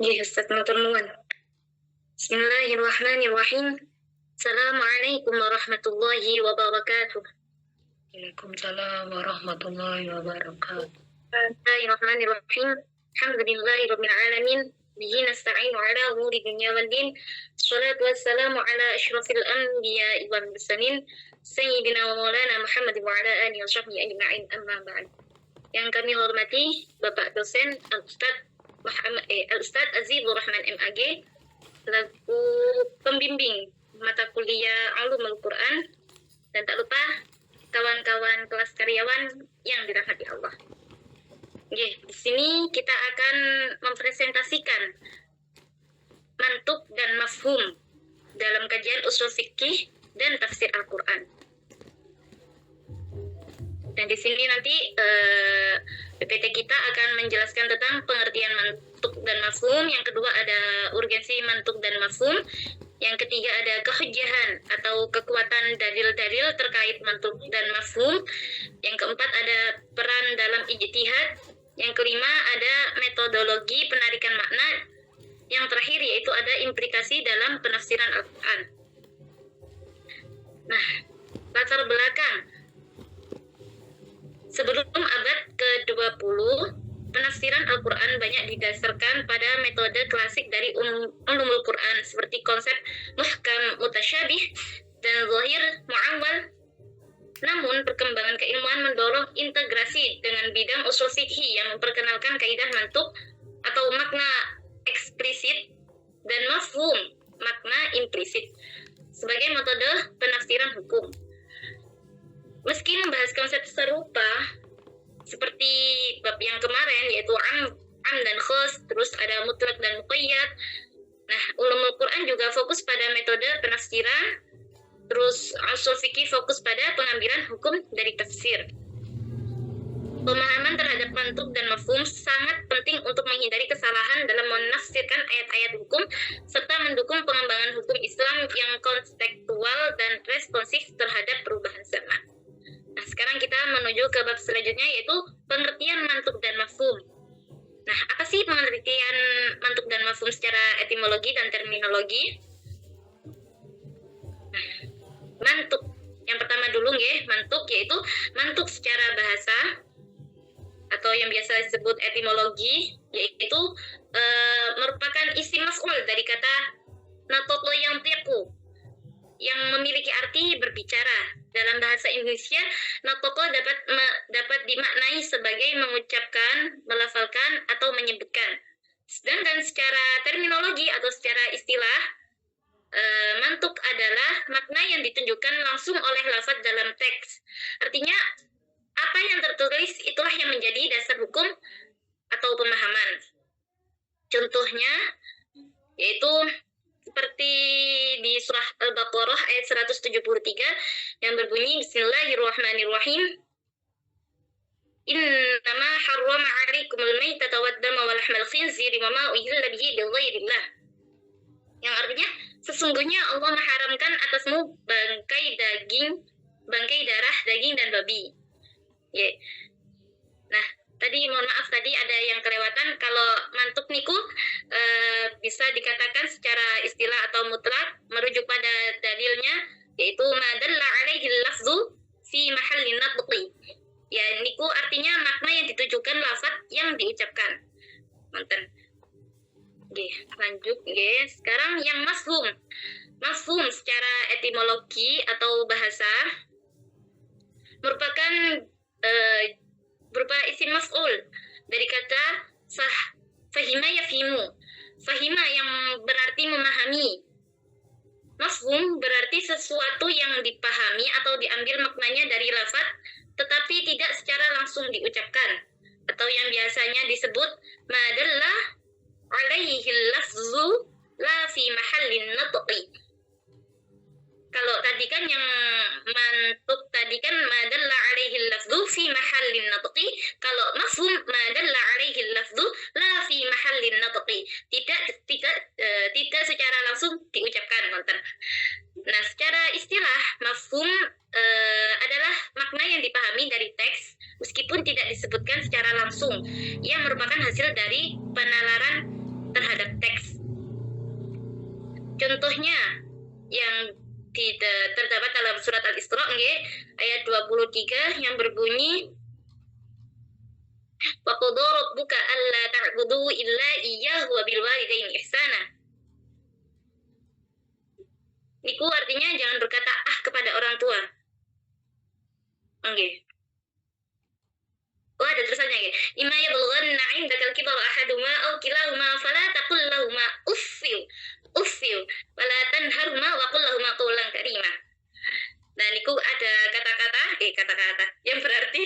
Nggih, Ustaz, matur nuwun. Bismillahirrahmanirrahim. Assalamualaikum warahmatullahi wabarakatuh. Waalaikumsalam warahmatullahi wabarakatuh. Bismillahirrahmanirrahim. Alhamdulillahirabbil alamin. Bihi nasta'inu ala umuri dunya wad din. Shalatu wassalamu ala asyrafil anbiya'i wal mursalin sayyidina wa maulana Muhammad wa ala alihi wa sahbihi ajma'in, amma ba'd. Yang kami hormati Bapak dosen Al-Ustaz Azizur Rahman MAG selaku pembimbing mata kuliah Ulumul Quran, dan tak lupa kawan-kawan kelas karyawan yang dirahmati Allah. Oke, di sini kita akan mempresentasikan mantuk dan mafhum dalam kajian usul fikih dan tafsir Al-Quran. Dan di sini nanti PPT kita akan menjelaskan tentang pengertian mantuk dan mafhum. Yang kedua ada urgensi mantuk dan mafhum. Yang ketiga ada kehujjahan atau kekuatan dalil-dalil terkait mantuk dan mafhum. Yang keempat ada peran dalam ijtihad. Yang kelima ada metodologi penarikan makna. Yang terakhir yaitu ada implikasi dalam penafsiran Al-Quran. Nah, latar belakang. Sebelum abad ke-20, penafsiran Al-Quran banyak didasarkan pada metode klasik dari ulumul Quran seperti konsep muhkam mutasyabih dan zahir mu'awwal. Namun, perkembangan keilmuan mendorong integrasi dengan bidang usul fikih yang memperkenalkan kaidah mantuk atau makna eksplisit dan mafhum, makna implisit, sebagai metode penafsiran hukum. Meski membahas konsep serupa seperti bab yang kemarin yaitu am dan khas, terus ada mutlak dan muqayyad. Nah, ulumul Quran juga fokus pada metode penafsiran, terus usul fikih fokus pada pengambilan hukum dari tafsir. Pemahaman terhadap mantuk dan mafhum sangat penting untuk menghindari kesalahan dalam menafsirkan ayat-ayat hukum serta mendukung pengembangan hukum Islam yang kontekstual dan responsif terhadap perubahan zaman. Nah, sekarang kita menuju ke bab selanjutnya yaitu pengertian mantuk dan mafhum. Nah, apa sih pengertian mantuk dan mafhum secara etimologi dan terminologi? Nah, mantuk. Yang pertama dulu nggih, mantuk yaitu mantuk secara bahasa atau yang biasa disebut etimologi, yaitu merupakan isim maf'ul dari kata natoko yang tiku yang memiliki arti berbicara. Dalam bahasa Indonesia, natoko dapat dimaknai sebagai mengucapkan, melafalkan, atau menyebutkan. Sedangkan secara terminologi atau secara istilah, mantuk adalah makna yang ditunjukkan langsung oleh lafaz dalam teks. Artinya, apa yang tertulis itulah yang menjadi dasar hukum atau pemahaman. Contohnya, yaitu seperti di surah Al-Baqarah ayat 173 yang berbunyi Bismillahirrahmanirrahim. Innama harrama 'alaikumul maitata wad-dama wa lahmal khinziri wa ma uhilla bihi lighairillah. Yang artinya sesungguhnya Allah mengharamkan atasmu bangkai darah, daging dan babi. Nah, tadi mohon maaf tadi ada yang kelewatan. Kalau mantuk niku bisa dikatakan secara istilah atau mutlak merujuk pada dalilnya yaitu madalla alaihi lafzu fi mahallin natqi. Ya, niku artinya makna yang ditujukan lafaz yang diucapkan. Manten. Oke, lanjut nggih. Sekarang yang mafhum. Mafhum secara etimologi atau bahasa merupakan berupa isim maf'ul dari kata fahima yafhimu. Fahima yang berarti memahami. Mafhum berarti sesuatu yang dipahami atau diambil maknanya dari lafaz tetapi tidak secara langsung diucapkan, atau yang biasanya disebut madalla alaihi lafzu la fi mahallin natqi. Kalau tadi kan yang mantuk tadi kan madalla alaihi lafzu fi mahallin natqi. Kalau mafhum madalla alaihi lafzu la fi mahallin natqi. Tidak secara langsung diucapkan, nonton. Nah, secara istilah mafhum adalah makna yang dipahami dari teks meskipun tidak disebutkan secara langsung. Ia merupakan hasil dari penalaran terhadap teks. Contohnya yang terdapat dalam surat Al-Isra ayat 23 yang berbunyi wa qadha rabbuka alla ta'budu illa iyyahu wa bil walidaini ihsana. Niku artinya jangan berkata kepada orang tua. Oh, ada tulisannya ya. Imma yablughanna 'indakal kibara ahaduhuma aw kilahuma fala taqul lahumā uffil wa la tanharhumā wa qul lahumā qawlan karīmā. Nah, niku ada kata-kata yang berarti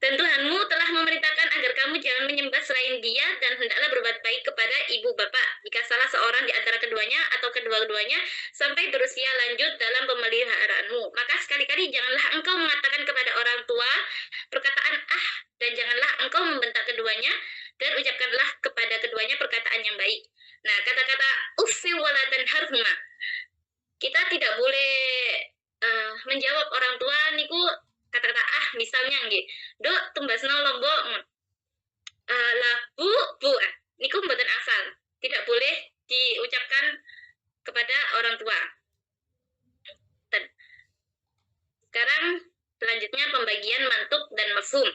dan Tuhanmu telah memerintahkan agar kamu jangan menyembah selain Dia dan hendaklah berbuat baik kepada ibu bapak jika salah seorang di antara keduanya atau kedua-duanya sampai berusia lanjut dalam pemeliharaanmu. Maka sekali-kali janganlah engkau mengatakan kepada orang tua perkataan dan janganlah engkau membentak keduanya dan ucapkanlah kepada keduanya perkataan yang baik. Nah, kata-kata uffi wa la tanharhuma. Kita tidak boleh menjawab orang tua niku kata-kata misalnya nggih. Dok tumbasno lombok. Lah bu. Niku mboten asal. Tidak boleh diucapkan kepada orang tua. Dan sekarang selanjutnya pembagian mantuk dan mafhum.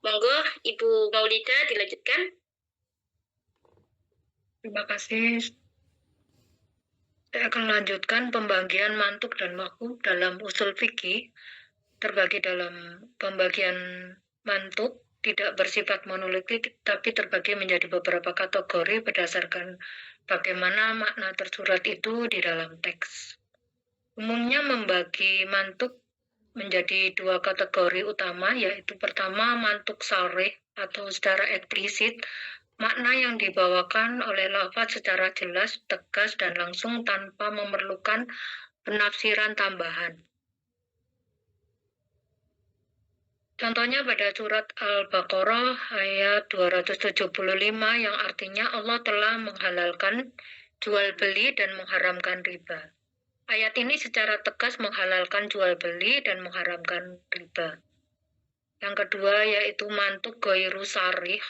Monggo Ibu Maulida dilanjutkan. Terima kasih. Saya akan melanjutkan pembagian mantuk dan mafhum dalam usul fikih. Terbagi dalam pembagian mantuk tidak bersifat monolitik tapi terbagi menjadi beberapa kategori berdasarkan bagaimana makna tersurat itu di dalam teks. Umumnya membagi mantuk menjadi dua kategori utama, yaitu pertama mantuk sarih atau secara eksplisit, makna yang dibawakan oleh lafaz secara jelas, tegas, dan langsung tanpa memerlukan penafsiran tambahan. Contohnya pada surat Al-Baqarah ayat 275 yang artinya Allah telah menghalalkan jual beli dan mengharamkan riba. Ayat ini secara tegas menghalalkan jual beli dan mengharamkan riba. Yang kedua yaitu mantuk ghairu sarih,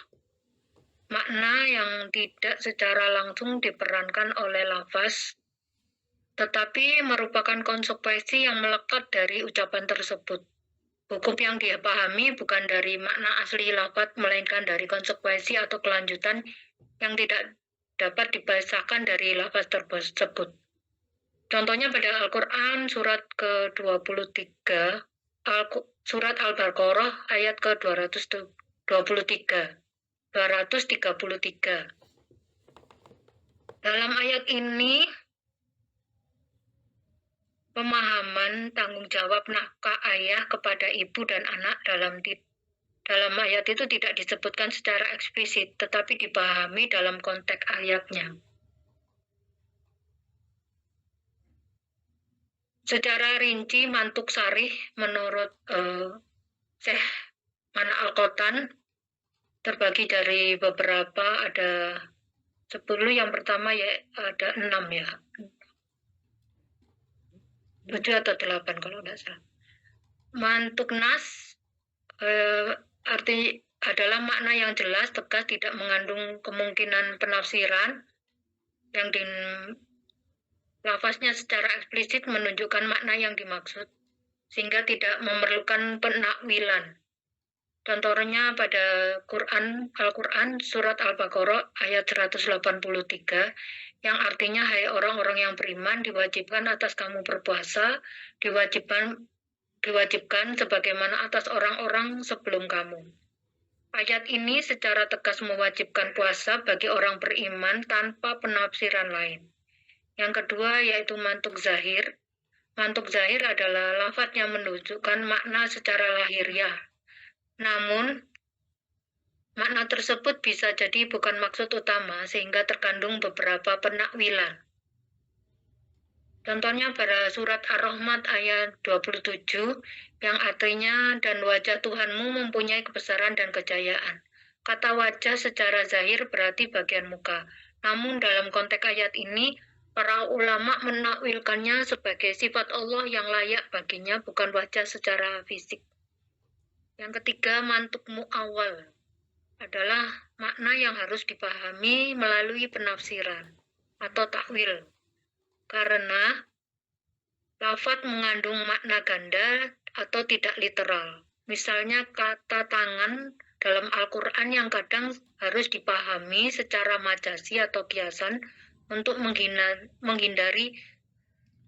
makna yang tidak secara langsung diperankan oleh lafaz, tetapi merupakan konsekuensi yang melekat dari ucapan tersebut. Hukum yang dia pahami bukan dari makna asli lafaz, melainkan dari konsekuensi atau kelanjutan yang tidak dapat dipisahkan dari lafaz tersebut. Contohnya pada Al-Quran surat ke-23, surat Al-Baqarah ayat ke-233. Dalam ayat ini, pemahaman tanggung jawab nafkah ayah kepada ibu dan anak dalam ayat itu tidak disebutkan secara eksplisit, tetapi dipahami dalam konteks ayatnya. Secara rinci, mantuk sarih menurut Syekh Mana Al-Qotan terbagi dari beberapa, ada 10, yang pertama ada 6 ya. 7 atau 8 kalau tidak salah. Mantuk nas arti adalah makna yang jelas, tegas, tidak mengandung kemungkinan penafsiran, yang di lafaznya secara eksplisit menunjukkan makna yang dimaksud, sehingga tidak memerlukan penakwilan. Contohnya pada Al-Quran surat Al-Baqarah ayat 183 yang artinya, hai orang-orang yang beriman, diwajibkan atas kamu berpuasa, diwajibkan sebagaimana atas orang-orang sebelum kamu. Ayat ini secara tegas mewajibkan puasa bagi orang beriman tanpa penafsiran lain. Yang kedua yaitu mantuk zahir. Mantuk zahir adalah lafaz yang menunjukkan makna secara lahiriah. Namun, makna tersebut bisa jadi bukan maksud utama sehingga terkandung beberapa penakwilan. Contohnya pada surat Ar-Rahman ayat 27 yang artinya, dan wajah Tuhanmu mempunyai kebesaran dan kejayaan. Kata wajah secara zahir berarti bagian muka. Namun dalam konteks ayat ini, para ulama menakwilkannya sebagai sifat Allah yang layak baginya, bukan wajah secara fisik. Yang ketiga, mantuk mu'awwal. adalah makna yang harus dipahami melalui penafsiran atau takwil. Karena lafadz mengandung makna ganda atau tidak literal. Misalnya kata tangan dalam Al-Quran yang kadang harus dipahami secara majasi atau kiasan untuk menghindari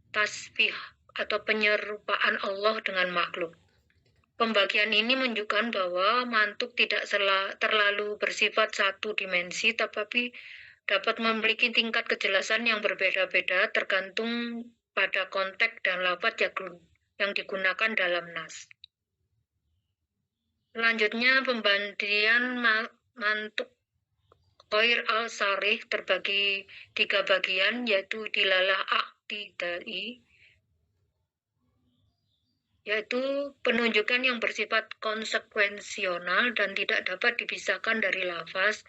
tasbih atau penyerupaan Allah dengan makhluk. Pembagian ini menunjukkan bahwa mantuk tidak terlalu bersifat satu dimensi, tetapi dapat memiliki tingkat kejelasan yang berbeda-beda tergantung pada konteks dan lafaz yang digunakan dalam nas. Selanjutnya, pembagian mantuk ghair al-sarih terbagi 3 bagian, yaitu dilalah aqtidai, yaitu penunjukan yang bersifat konsekuensional dan tidak dapat dipisahkan dari lafaz.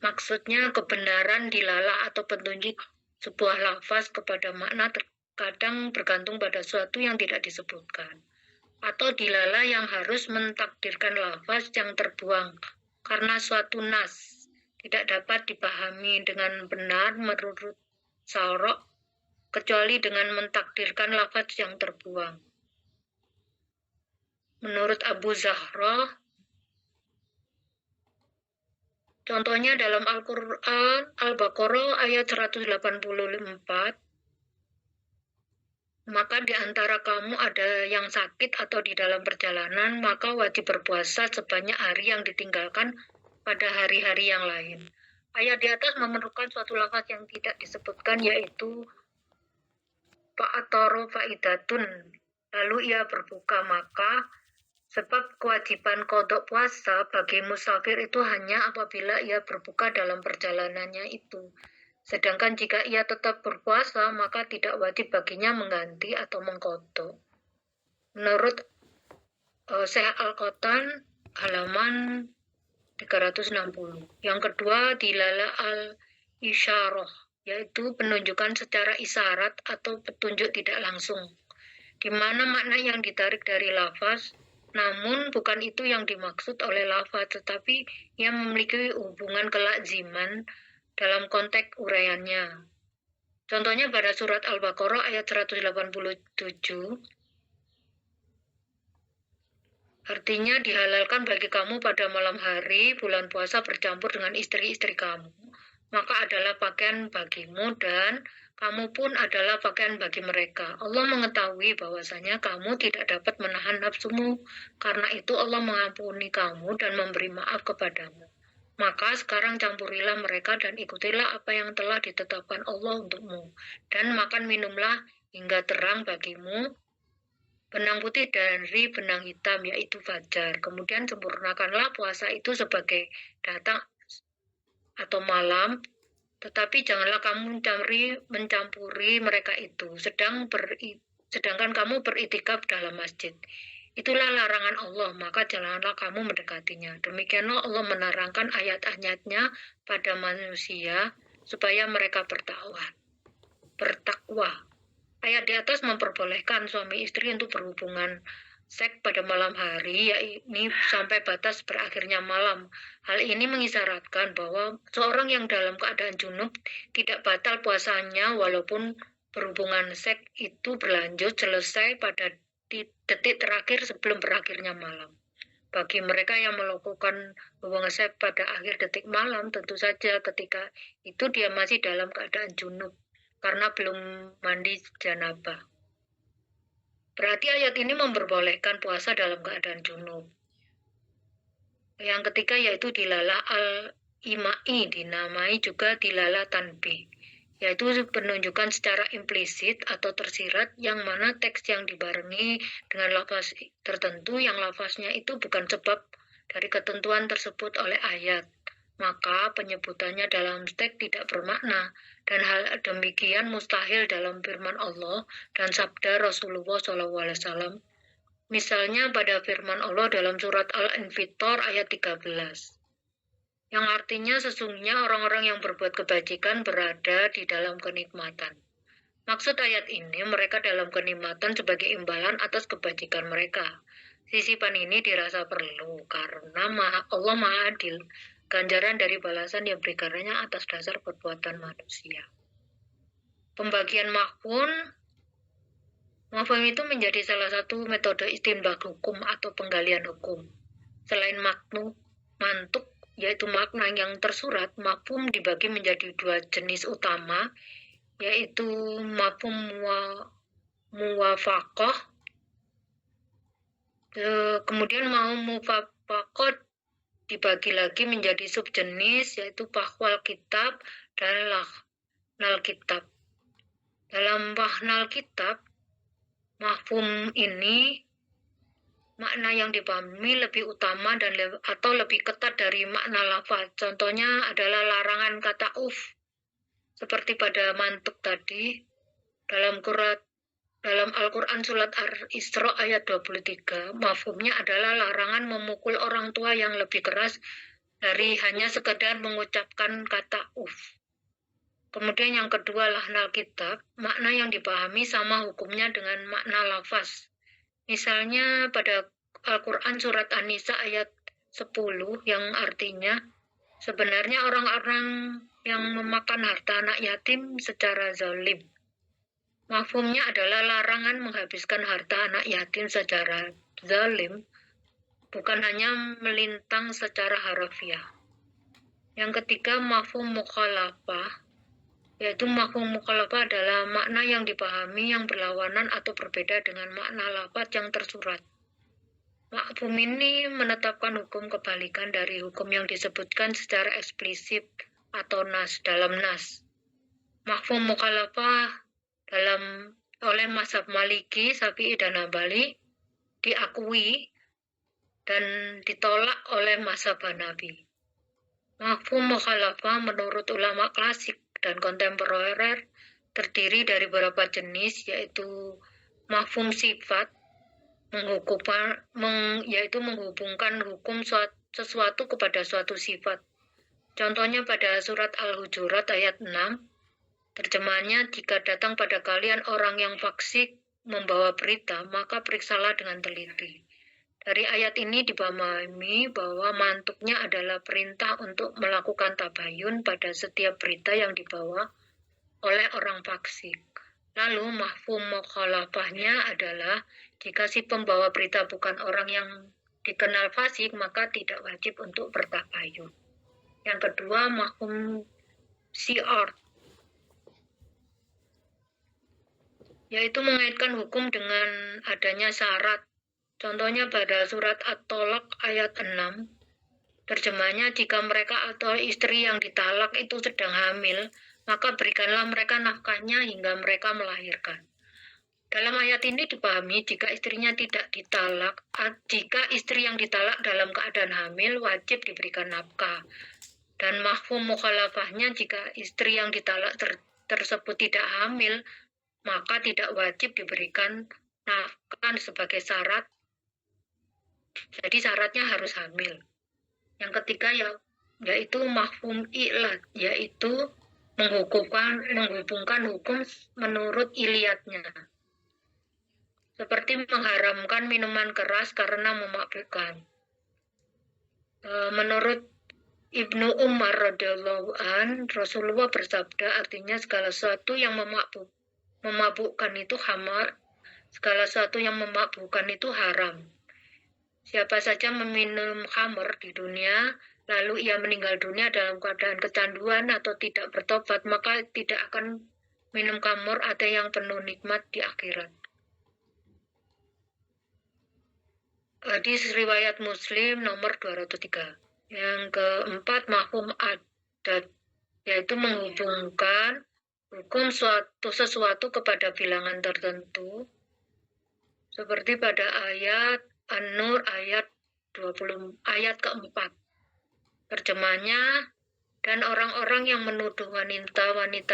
Maksudnya kebenaran dilalah atau petunjuk sebuah lafaz kepada makna terkadang bergantung pada sesuatu yang tidak disebutkan. Atau dilalah yang harus mentakdirkan lafaz yang terbuang karena suatu nas tidak dapat dipahami dengan benar menurut Sarok kecuali dengan mentakdirkan lafaz yang terbuang. Menurut Abu Zahra, contohnya dalam Al-Quran Al-Baqarah ayat 184, maka di antara kamu ada yang sakit atau di dalam perjalanan, maka wajib berpuasa sebanyak hari yang ditinggalkan pada hari-hari yang lain. Ayat di atas memerlukan suatu lafaz yang tidak disebutkan, yaitu fa'atoro fa'idatun, lalu ia berbuka, maka sebab kewajiban qodok puasa bagi musafir itu hanya apabila ia berbuka dalam perjalanannya itu. Sedangkan jika ia tetap berpuasa, maka tidak wajib baginya mengganti atau mengqodok. Menurut Syekh Al-Qatan halaman 360. Yang kedua, dilala al-isyarah, yaitu penunjukan secara isyarat atau petunjuk tidak langsung, di mana makna yang ditarik dari lafaz, namun bukan itu yang dimaksud oleh lafaz, tetapi yang memiliki hubungan kelaziman dalam konteks uraiannya. Contohnya pada surat Al-Baqarah ayat 187, artinya dihalalkan bagi kamu pada malam hari bulan puasa bercampur dengan istri-istri kamu, maka adalah pakaian bagimu dan kamu pun adalah pakaian bagi mereka. Allah mengetahui bahwasanya kamu tidak dapat menahan nafsumu, karena itu Allah mengampuni kamu dan memberi maaf kepadamu. Maka sekarang campurilah mereka dan ikutilah apa yang telah ditetapkan Allah untukmu. Dan makan minumlah hingga terang bagimu benang putih dari benang hitam, yaitu fajar. Kemudian sempurnakanlah puasa itu sebagai datang atau malam, tetapi janganlah kamu mencampuri mereka itu, sedangkan kamu beritikaf dalam masjid. Itulah larangan Allah, maka janganlah kamu mendekatinya. Demikianlah Allah menerangkan ayat-ayatnya pada manusia supaya mereka bertakwa. Ayat di atas memperbolehkan suami istri untuk berhubungan seks pada malam hari, yakni sampai batas berakhirnya malam. Hal ini mengisyaratkan bahwa seorang yang dalam keadaan junub tidak batal puasanya walaupun berhubungan seks itu berlanjut selesai pada detik terakhir sebelum berakhirnya malam. Bagi mereka yang melakukan hubungan seks pada akhir detik malam, tentu saja ketika itu dia masih dalam keadaan junub karena belum mandi janabah. Berarti ayat ini memperbolehkan puasa dalam keadaan junub. Yang ketiga yaitu dilala al-imai, dinamai juga dilala tanbih, yaitu penunjukan secara implisit atau tersirat yang mana teks yang dibarengi dengan lafaz tertentu yang lafaznya itu bukan sebab dari ketentuan tersebut oleh ayat. Maka penyebutannya dalam teks tidak bermakna, dan hal demikian mustahil dalam firman Allah dan sabda Rasulullah SAW. Misalnya pada firman Allah dalam surat Al-Infitor ayat 13, yang artinya sesungguhnya orang-orang yang berbuat kebajikan berada di dalam kenikmatan. Maksud ayat ini, mereka dalam kenikmatan sebagai imbalan atas kebajikan mereka. Sisipan ini dirasa perlu karena Allah Maha Adil. Ganjaran dari balasan yang diberikannya atas dasar perbuatan manusia. Pembagian mafhum itu menjadi salah satu metode istinbat hukum atau penggalian hukum. Selain mantuk, yaitu makna yang tersurat, mafhum dibagi menjadi dua jenis utama, yaitu mafhum muwafaqah, kemudian mufaqah dibagi lagi menjadi subjenis, yaitu fahwal kitab dan lahnal kitab. Dalam lahnal kitab, mafhum ini makna yang dipahami lebih utama atau lebih ketat dari makna lafaz. Contohnya adalah larangan kata seperti pada mantuk tadi. Dalam Al-Quran surat Al-Isra ayat 23, mafhumnya adalah larangan memukul orang tua yang lebih keras dari hanya sekedar mengucapkan kata Kemudian yang kedua, lahnal kitab, makna yang dipahami sama hukumnya dengan makna lafaz. Misalnya pada Al-Quran surat An-Nisa ayat 10 yang artinya, sebenarnya orang-orang yang memakan harta anak yatim secara zalim. Mafhumnya adalah larangan menghabiskan harta anak yatim secara zalim, bukan hanya melintang secara harafiah. Yang ketiga, mafhum mukhalafah, yaitu mafhum mukhalafah adalah makna yang dipahami yang berlawanan atau berbeda dengan makna lafaz yang tersurat. Mafhum ini menetapkan hukum kebalikan dari hukum yang disebutkan secara eksplisit atau dalam nas. Mafhum mukhalafah oleh mazhab Maliki, Syafi'i dan Hambali diakui dan ditolak oleh mazhab Hanafi. Mafhum mukhalafah menurut ulama klasik dan kontemporer terdiri dari beberapa jenis, yaitu mafhum sifat, yaitu menghubungkan hukum sesuatu kepada suatu sifat. Contohnya pada surat Al-Hujurat ayat 6, terjemahannya, jika datang pada kalian orang yang fasik membawa berita, maka periksalah dengan teliti. Dari ayat ini dipahami bahwa mantuknya adalah perintah untuk melakukan tabayun pada setiap berita yang dibawa oleh orang fasik. Lalu mafhum mukhalafahnya adalah jika si pembawa berita bukan orang yang dikenal fasik, maka tidak wajib untuk bertabayun. Yang kedua, mafhum syiar, yaitu mengaitkan hukum dengan adanya syarat. Contohnya pada surat At-Tolak ayat 6, terjemahnya, jika mereka atau istri yang ditalak itu sedang hamil, maka berikanlah mereka nafkahnya hingga mereka melahirkan. Dalam ayat ini dipahami jika istrinya tidak ditalak, jika istri yang ditalak dalam keadaan hamil wajib diberikan nafkah. Dan mafhum mukhalafahnya, jika istri yang ditalak tersebut tidak hamil, maka tidak wajib diberikan nafkah sebagai syarat. Jadi syaratnya harus hamil. Yang ketiga yaitu mafhum ilat, yaitu menghubungkan hukum menurut iliyatnya. Seperti mengharamkan minuman keras karena memabukkan. Menurut Ibnu Umar radhiyallahu an, Rasulullah bersabda, artinya segala sesuatu yang memabukkan itu hamar, segala sesuatu yang memabukkan itu haram. Siapa saja meminum khamr di dunia, lalu ia meninggal dunia dalam keadaan kecanduan atau tidak bertobat, maka tidak akan minum khamr atau yang penuh nikmat di akhirat. Hadis riwayat Muslim nomor 203. Yang keempat, mafhum adat, yaitu menghubungkan hukum sesuatu kepada bilangan tertentu, seperti pada ayat An-Nur ayat 20 ayat keempat. Terjemahnya, dan orang-orang yang menuduh wanita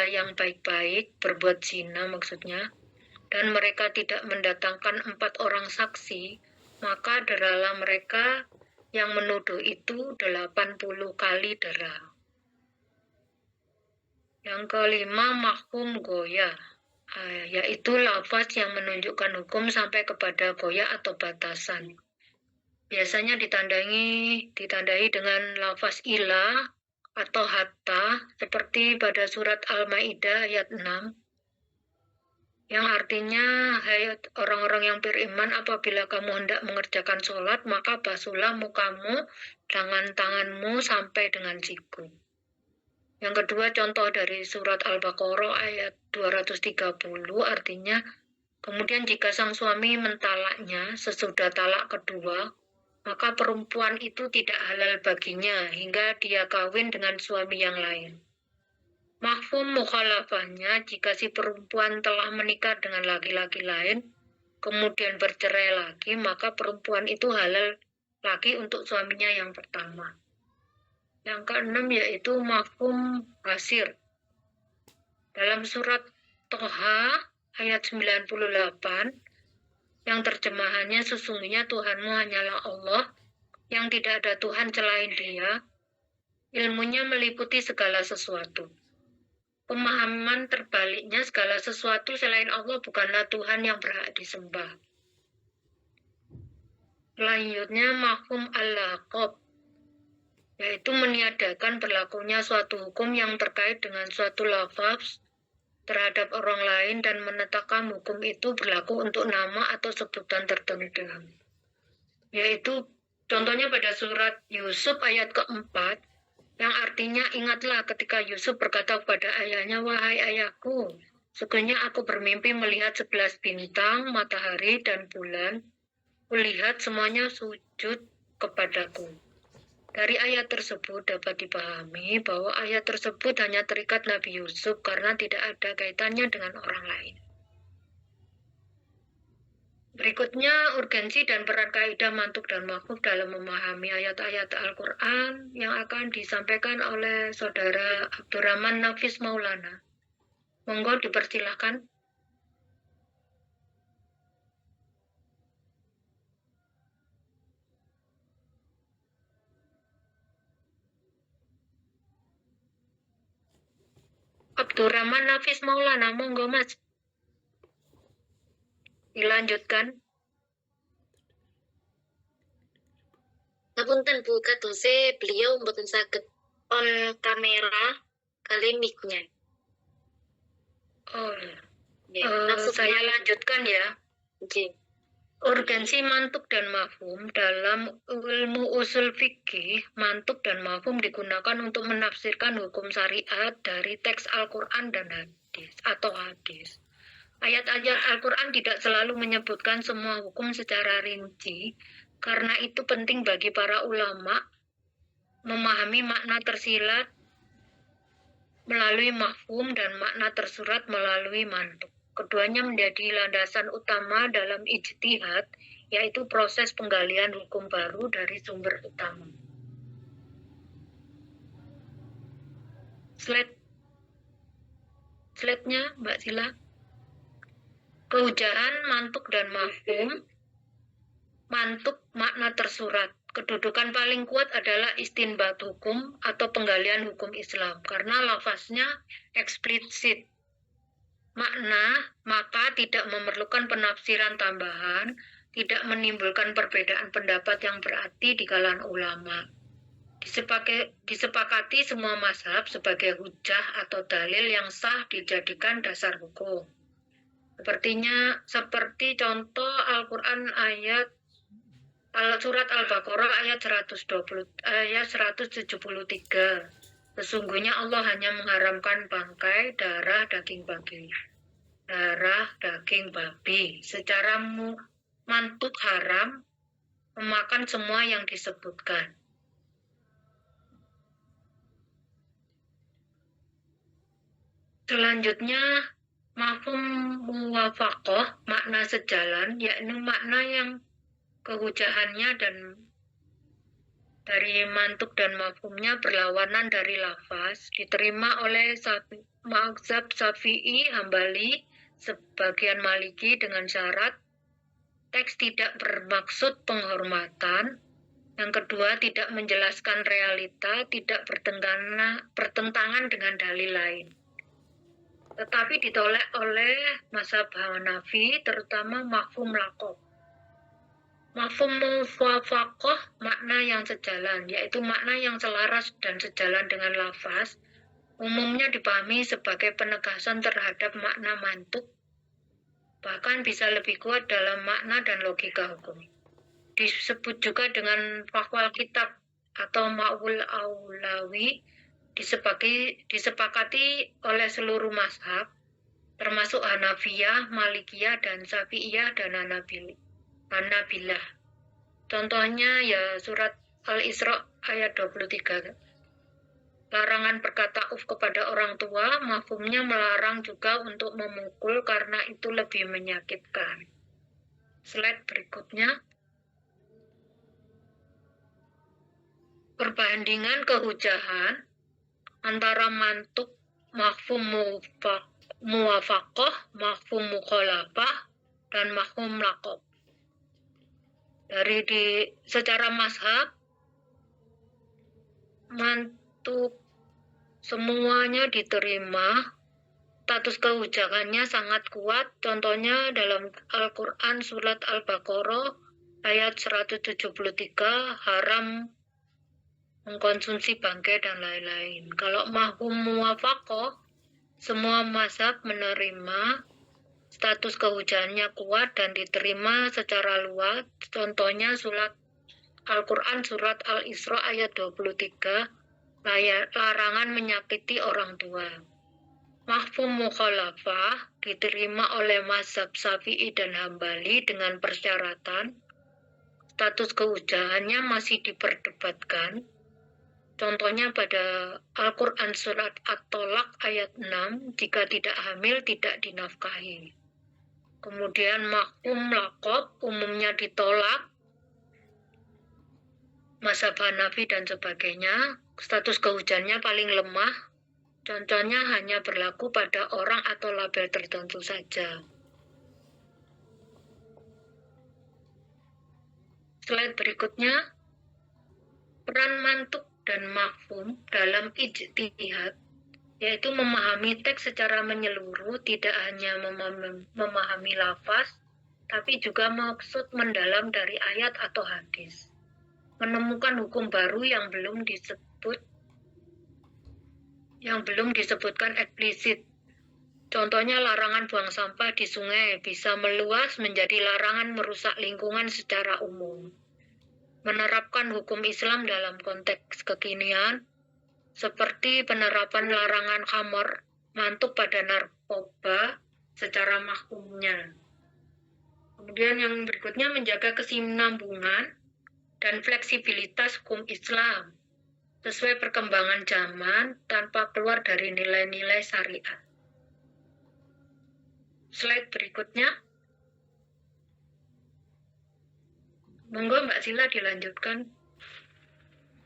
yang baik-baik berbuat zina maksudnya, dan mereka tidak mendatangkan 4 orang saksi, maka deralah mereka yang menuduh itu 80 kali dera. Yang kelima, mafhum goya, yaitu lafaz yang menunjukkan hukum sampai kepada goya atau batasan. biasanya ditandai dengan lafaz ila atau hatta, seperti pada surat Al-Maidah ayat 6, yang artinya, hai orang-orang yang beriman, apabila kamu hendak mengerjakan sholat, maka basuhlah mukamu dengan tanganmu sampai dengan siku. Yang kedua, contoh dari surat Al-Baqarah ayat 230, artinya, kemudian jika sang suami mentalaknya sesudah talak kedua, maka perempuan itu tidak halal baginya hingga dia kawin dengan suami yang lain. Mafhum mukhalafahnya, jika si perempuan telah menikah dengan laki-laki lain, kemudian bercerai lagi, maka perempuan itu halal lagi untuk suaminya yang pertama. Yang keenam yaitu mafhum hasir. Dalam surat Toha ayat 98, yang terjemahannya sesungguhnya Tuhanmu hanyalah Allah, yang tidak ada Tuhan selain Dia, ilmunya meliputi segala sesuatu. Pemahaman terbaliknya, segala sesuatu selain Allah bukanlah Tuhan yang berhak disembah. Selanjutnya, mafhum al-laqab, yaitu meniadakan berlakunya suatu hukum yang terkait dengan suatu lafaz terhadap orang lain dan menetapkan hukum itu berlaku untuk nama atau sebutan tertentu. Yaitu, contohnya pada surat Yusuf ayat keempat, yang artinya, ingatlah ketika Yusuf berkata kepada ayahnya, wahai ayahku, sesungguhnya aku bermimpi melihat 11 bintang, matahari, dan bulan. Kulihat semuanya sujud kepadaku. Dari ayat tersebut dapat dipahami bahwa ayat tersebut hanya terikat Nabi Yusuf karena tidak ada kaitannya dengan orang lain. Berikutnya, urgensi dan peran kaidah mantuk dan mafhum dalam memahami ayat-ayat Al-Quran yang akan disampaikan oleh Saudara Abdurrahman Nafis Maulana. Monggo dipersilahkan. Abdurrahman Nafis Maulana, monggo Mas. Dilanjutkan. Ngapunten Bu kadose beliau mboten saged on kamera kali mic-nya. Oh, Langsung saya lanjutkan ya. Oke. Urgensi mantuk dan mafhum dalam ilmu usul fikih, mantuk dan mafhum digunakan untuk menafsirkan hukum syariat dari teks Al-Quran dan hadis atau hadis. Ayat-ayat Al-Quran tidak selalu menyebutkan semua hukum secara rinci, karena itu penting bagi para ulama memahami makna tersirat melalui mafhum dan makna tersurat melalui mantuk. Keduanya menjadi landasan utama dalam ijtihad, yaitu proses penggalian hukum baru dari sumber utama. Slide-nya, Mbak Sila. Keujahan mantuk dan mafhum. Mantuk makna tersurat. Kedudukan paling kuat adalah istinbat hukum atau penggalian hukum Islam, karena lafaznya eksplisit. Makna, maka tidak memerlukan penafsiran tambahan, tidak menimbulkan perbedaan pendapat yang berarti di kalangan ulama. Disepakati semua mazhab sebagai hujah atau dalil yang sah dijadikan dasar hukum. Seperti contoh Al-Quran surat Al-Baqarah ayat 173. Sesungguhnya Allah hanya mengharamkan bangkai, darah, daging babi. Secara mantuk haram memakan semua yang disebutkan. Selanjutnya, mafhum muwafaqah, makna sejalan, yakni makna yang kehujahannya dan dari mantuk dan mafhumnya berlawanan dari lafaz, diterima oleh mazhab Syafi'i, Hambali, sebagian Maliki dengan syarat teks tidak bermaksud penghormatan. Yang kedua, tidak menjelaskan realita, tidak bertentangan dengan dalil lain. Tetapi ditolak oleh mazhab Hanafi, terutama mafhum laqab. Mafhum muwafaqah makna yang sejalan, yaitu makna yang selaras dan sejalan dengan lafaz, umumnya dipahami sebagai penegasan terhadap makna mantuk, bahkan bisa lebih kuat dalam makna dan logika hukum. Disebut juga dengan fakwal kitab atau ma'wul aulawi, disepakati oleh seluruh mazhab, termasuk Hanafiyah, Malikiyah, dan Syafi'iyah, dan Hanabilah. Contohnya ya surat Al-Isra ayat 23. Larangan berkata uf kepada orang tua, mafhumnya melarang juga untuk memukul karena itu lebih menyakitkan. Slide berikutnya. Perbandingan kehujahan antara mantuk mafhum muwafaqah, mafhum mukhalafah, dan mafhum laqab. Secara mazhab, mantuk semuanya diterima, status kehujahannya sangat kuat. Contohnya dalam Al-Quran surat Al-Baqarah ayat 173, haram mengkonsumsi bangkai dan lain-lain. Kalau mafhum muwafaqah, semua mazhab menerima, status kehujahannya kuat dan diterima secara luas. Contohnya surat Al-Quran surat Al-Isra ayat 23, larangan menyakiti orang tua. Mafhum mukhalafah diterima oleh mazhab Syafi'i dan Hambali dengan persyaratan status kehujahannya masih diperdebatkan. Contohnya pada Al-Quran surat At-Tolak ayat 6, jika tidak hamil tidak dinafkahi. Kemudian mafhum laqab umumnya ditolak, mazhab Hanafi dan sebagainya, status kehujahannya paling lemah, contohnya hanya berlaku pada orang atau label tertentu saja. Slide berikutnya, peran mantuk dan mafhum dalam ijtihad, yaitu memahami teks secara menyeluruh, tidak hanya memahami lafaz, tapi juga maksud mendalam dari ayat atau hadis. Menemukan hukum baru yang belum disebutkan eksplisit. Contohnya larangan buang sampah di sungai bisa meluas menjadi larangan merusak lingkungan secara umum. Menerapkan hukum Islam dalam konteks kekinian, seperti penerapan larangan khamar, mantuk pada narkoba secara mafhumnya. Kemudian yang berikutnya, menjaga kesinambungan dan fleksibilitas hukum Islam sesuai perkembangan zaman tanpa keluar dari nilai-nilai syariat. Slide berikutnya. Monggo Mbak Sila dilanjutkan.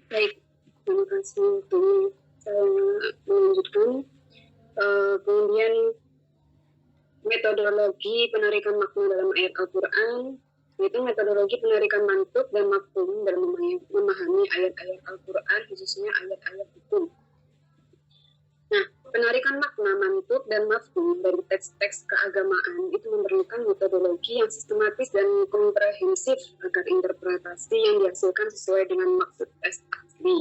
Baik, terima kasih. Saya melanjutkan. Kemudian metodologi penarikan makna dalam ayat Al-Quran, yaitu metodologi penarikan mantuk dan mafhum dalam memahami ayat-ayat Al-Quran, khususnya ayat-ayat hukum. Nah, penarikan makna, mantuk, dan mafhum dari teks-teks keagamaan itu memerlukan metodologi yang sistematis dan komprehensif agar interpretasi yang dihasilkan sesuai dengan maksud teks asli.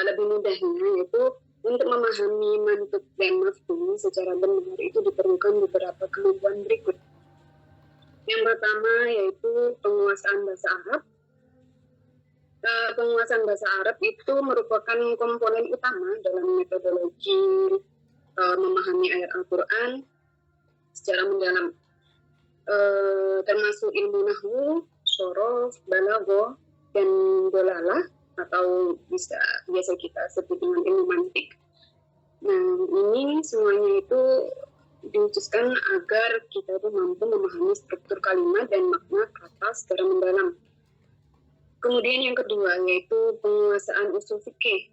Lebih mudahnya, yaitu untuk memahami mantuk dan mafhum secara benar itu diperlukan beberapa kemampuan berikut. Yang pertama yaitu penguasaan bahasa Arab. Penguasaan bahasa Arab itu merupakan komponen utama dalam metodologi memahami ayat Al-Quran secara mendalam, termasuk ilmu nahwu, syorof, balaghah, dan dolalah, atau biasa kita sebut dengan ilmu mantik. Nah, ini semuanya itu diutuskan agar kita itu mampu memahami struktur kalimat dan makna kata secara mendalam. Kemudian yang kedua yaitu penguasaan usul fikih.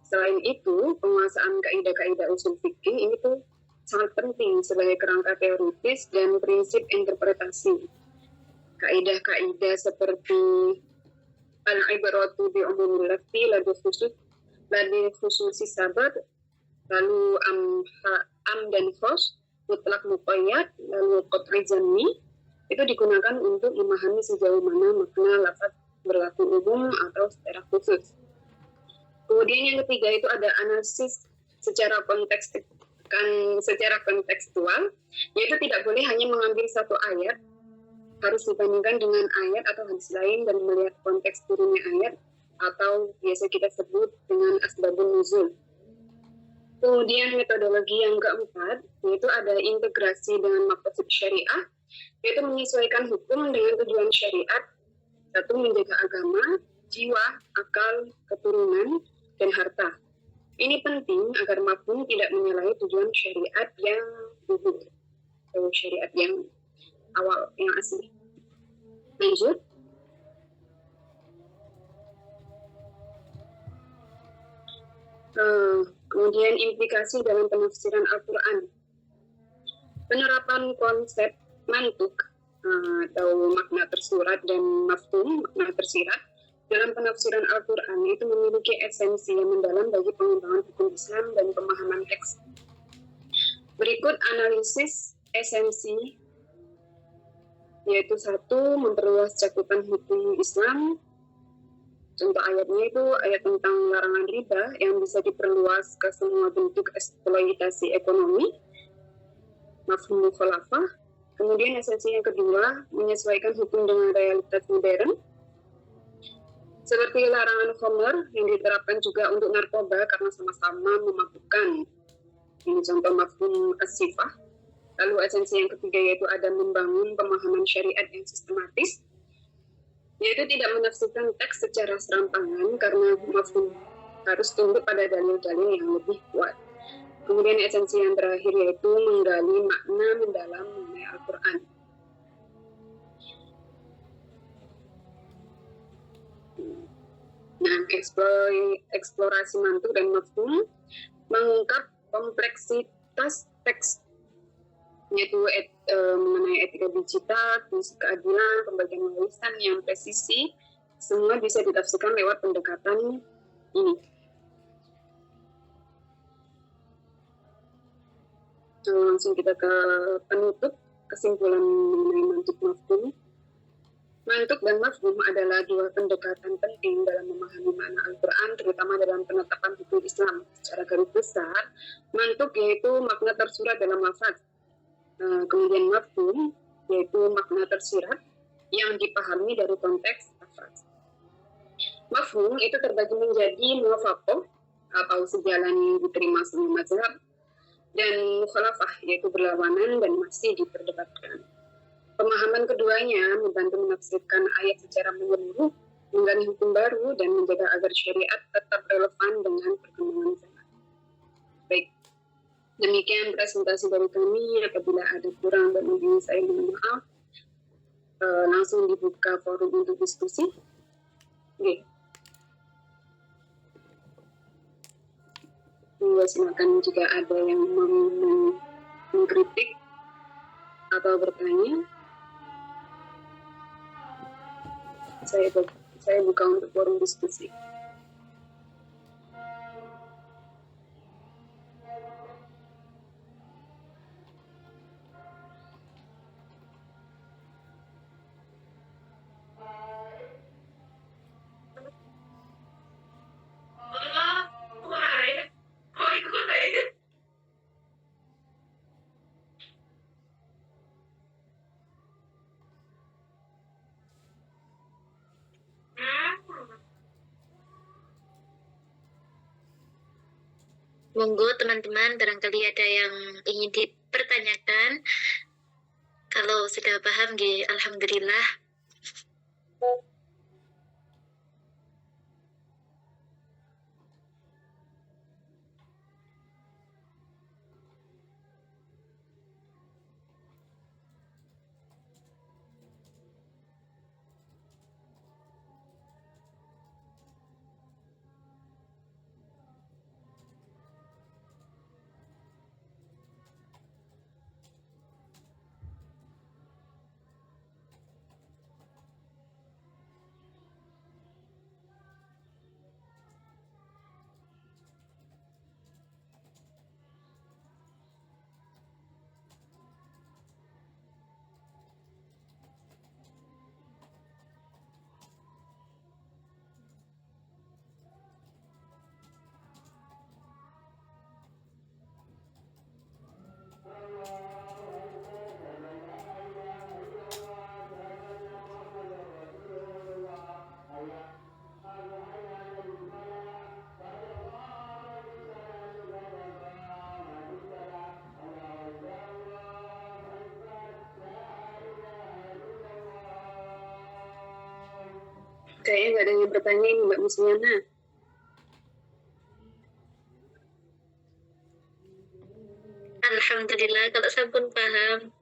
Selain itu, penguasaan kaidah-kaidah usul fikih ini tuh sangat penting sebagai kerangka teoritis dan prinsip interpretasi. Kaidah-kaidah seperti al-ibaratu bi umumil lafzi ladi khususi sabat, lalu am dan khos, mutlak muqayyad, lalu qat'i zanni, itu digunakan untuk memahami sejauh mana makna lafaz berlaku umum atau secara khusus. Kemudian yang ketiga itu ada analisis secara kontekstual, yaitu tidak boleh hanya mengambil satu ayat, harus dibandingkan dengan ayat atau hadis lain dan melihat konteks turunnya ayat, atau biasa kita sebut dengan asbabun nuzul. Kemudian metodologi yang keempat, yaitu ada integrasi dengan maqasid syariah, yaitu menyesuaikan hukum dengan tujuan syariat. Satu, menjaga agama, jiwa, akal, keturunan, dan harta. Ini penting agar mafhum tidak menyalahi tujuan syariat yang luhur, atau syariat yang awal, yang asli. Lanjut. Kemudian implikasi dalam penafsiran Al-Quran. Penerapan konsep mantuk atau makna tersurat dan mafhum, makna tersirat, dalam penafsiran Al-Quran itu memiliki esensi yang mendalam bagi pengembangan hukum Islam dan pemahaman teks. Berikut analisis esensi, yaitu satu, memperluas cakupan hukum Islam. Contoh ayatnya itu ayat tentang larangan riba yang bisa diperluas ke semua bentuk eksploitasi ekonomi, mafhum mukhalafah. Kemudian esensi yang kedua, menyesuaikan hukum dengan realitas modern, seperti larangan khamr yang diterapkan juga untuk narkoba karena sama-sama memabukkan. Ini contoh mafhum as-sifah. Lalu esensi yang ketiga yaitu ada membangun pemahaman syariat yang sistematis, yaitu tidak menafsirkan teks secara serampangan karena mafhum harus tunduk pada dalil-dalil yang lebih kuat. Kemudian esensi yang terakhir yaitu menggali makna mendalam mengenai Al-Quran. Nah, eksplorasi mantuk dan mafhum mengungkap kompleksitas teks, yaitu mengenai etika digital, fungsi keadilan, pembagian warisan yang presisi, semua bisa ditafsirkan lewat pendekatan ini. Langsung kita ke penutup, kesimpulan mengenai mantuk mafhum. Mantuk dan mafhum adalah dua pendekatan penting dalam memahami makna Al-Quran, terutama dalam penetapan hukum Islam. Secara garis besar, mantuk yaitu makna tersurat dalam lafaz. Kemudian mafhum yaitu makna tersirat yang dipahami dari konteks lafaz. Mafhum itu terbagi menjadi muwafaqah atau sejalan yang diterima semua mazhab, dan mukhalafah yaitu berlawanan dan masih diperdebatkan. Pemahaman keduanya membantu menafsirkan ayat secara menyeluruh, menggali hukum baru, dan menjaga agar syariat tetap relevan dengan perkembangan zaman. Baik, demikian presentasi dari kami. Apabila ada kurang dan lebih saya mohon maaf. Langsung dibuka forum untuk diskusi. Oke. Silakan jika ada yang mau mengkritik atau bertanya. Saya buka untuk forum diskusi. Monggo teman-teman, barangkali ada yang ingin dipertanyakan. Kalau sudah paham, alhamdulillah. Kayaknya nggak ada yang bertanya ini Mbak Musliana. Alhamdulillah kalau saya pun paham.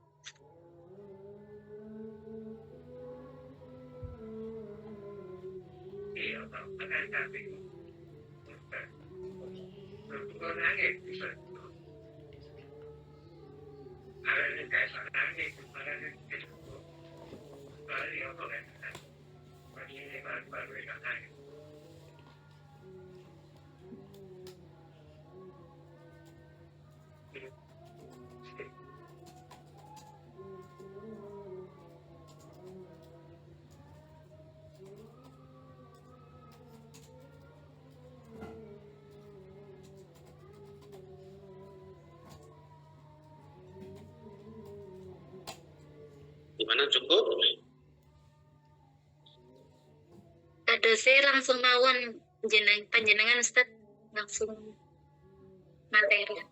Gimana, cukup? Ada saya langsung mawon panjenengan Ustaz langsung materi.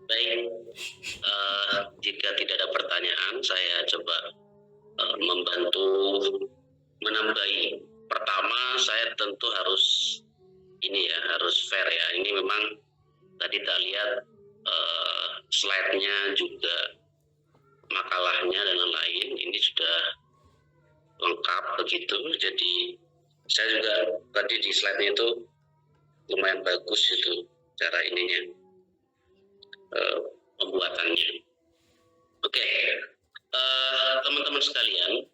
Baik, jika tidak ada pertanyaan, saya coba membantu menambahi. Pertama, saya tentu harus harus fair ya. Ini memang tadi tak lihat slide-nya juga, makalahnya dan lain-lain ini sudah lengkap begitu. Jadi saya juga tadi di slide-nya itu lumayan bagus itu cara pembuatannya. Oke, teman-teman sekalian,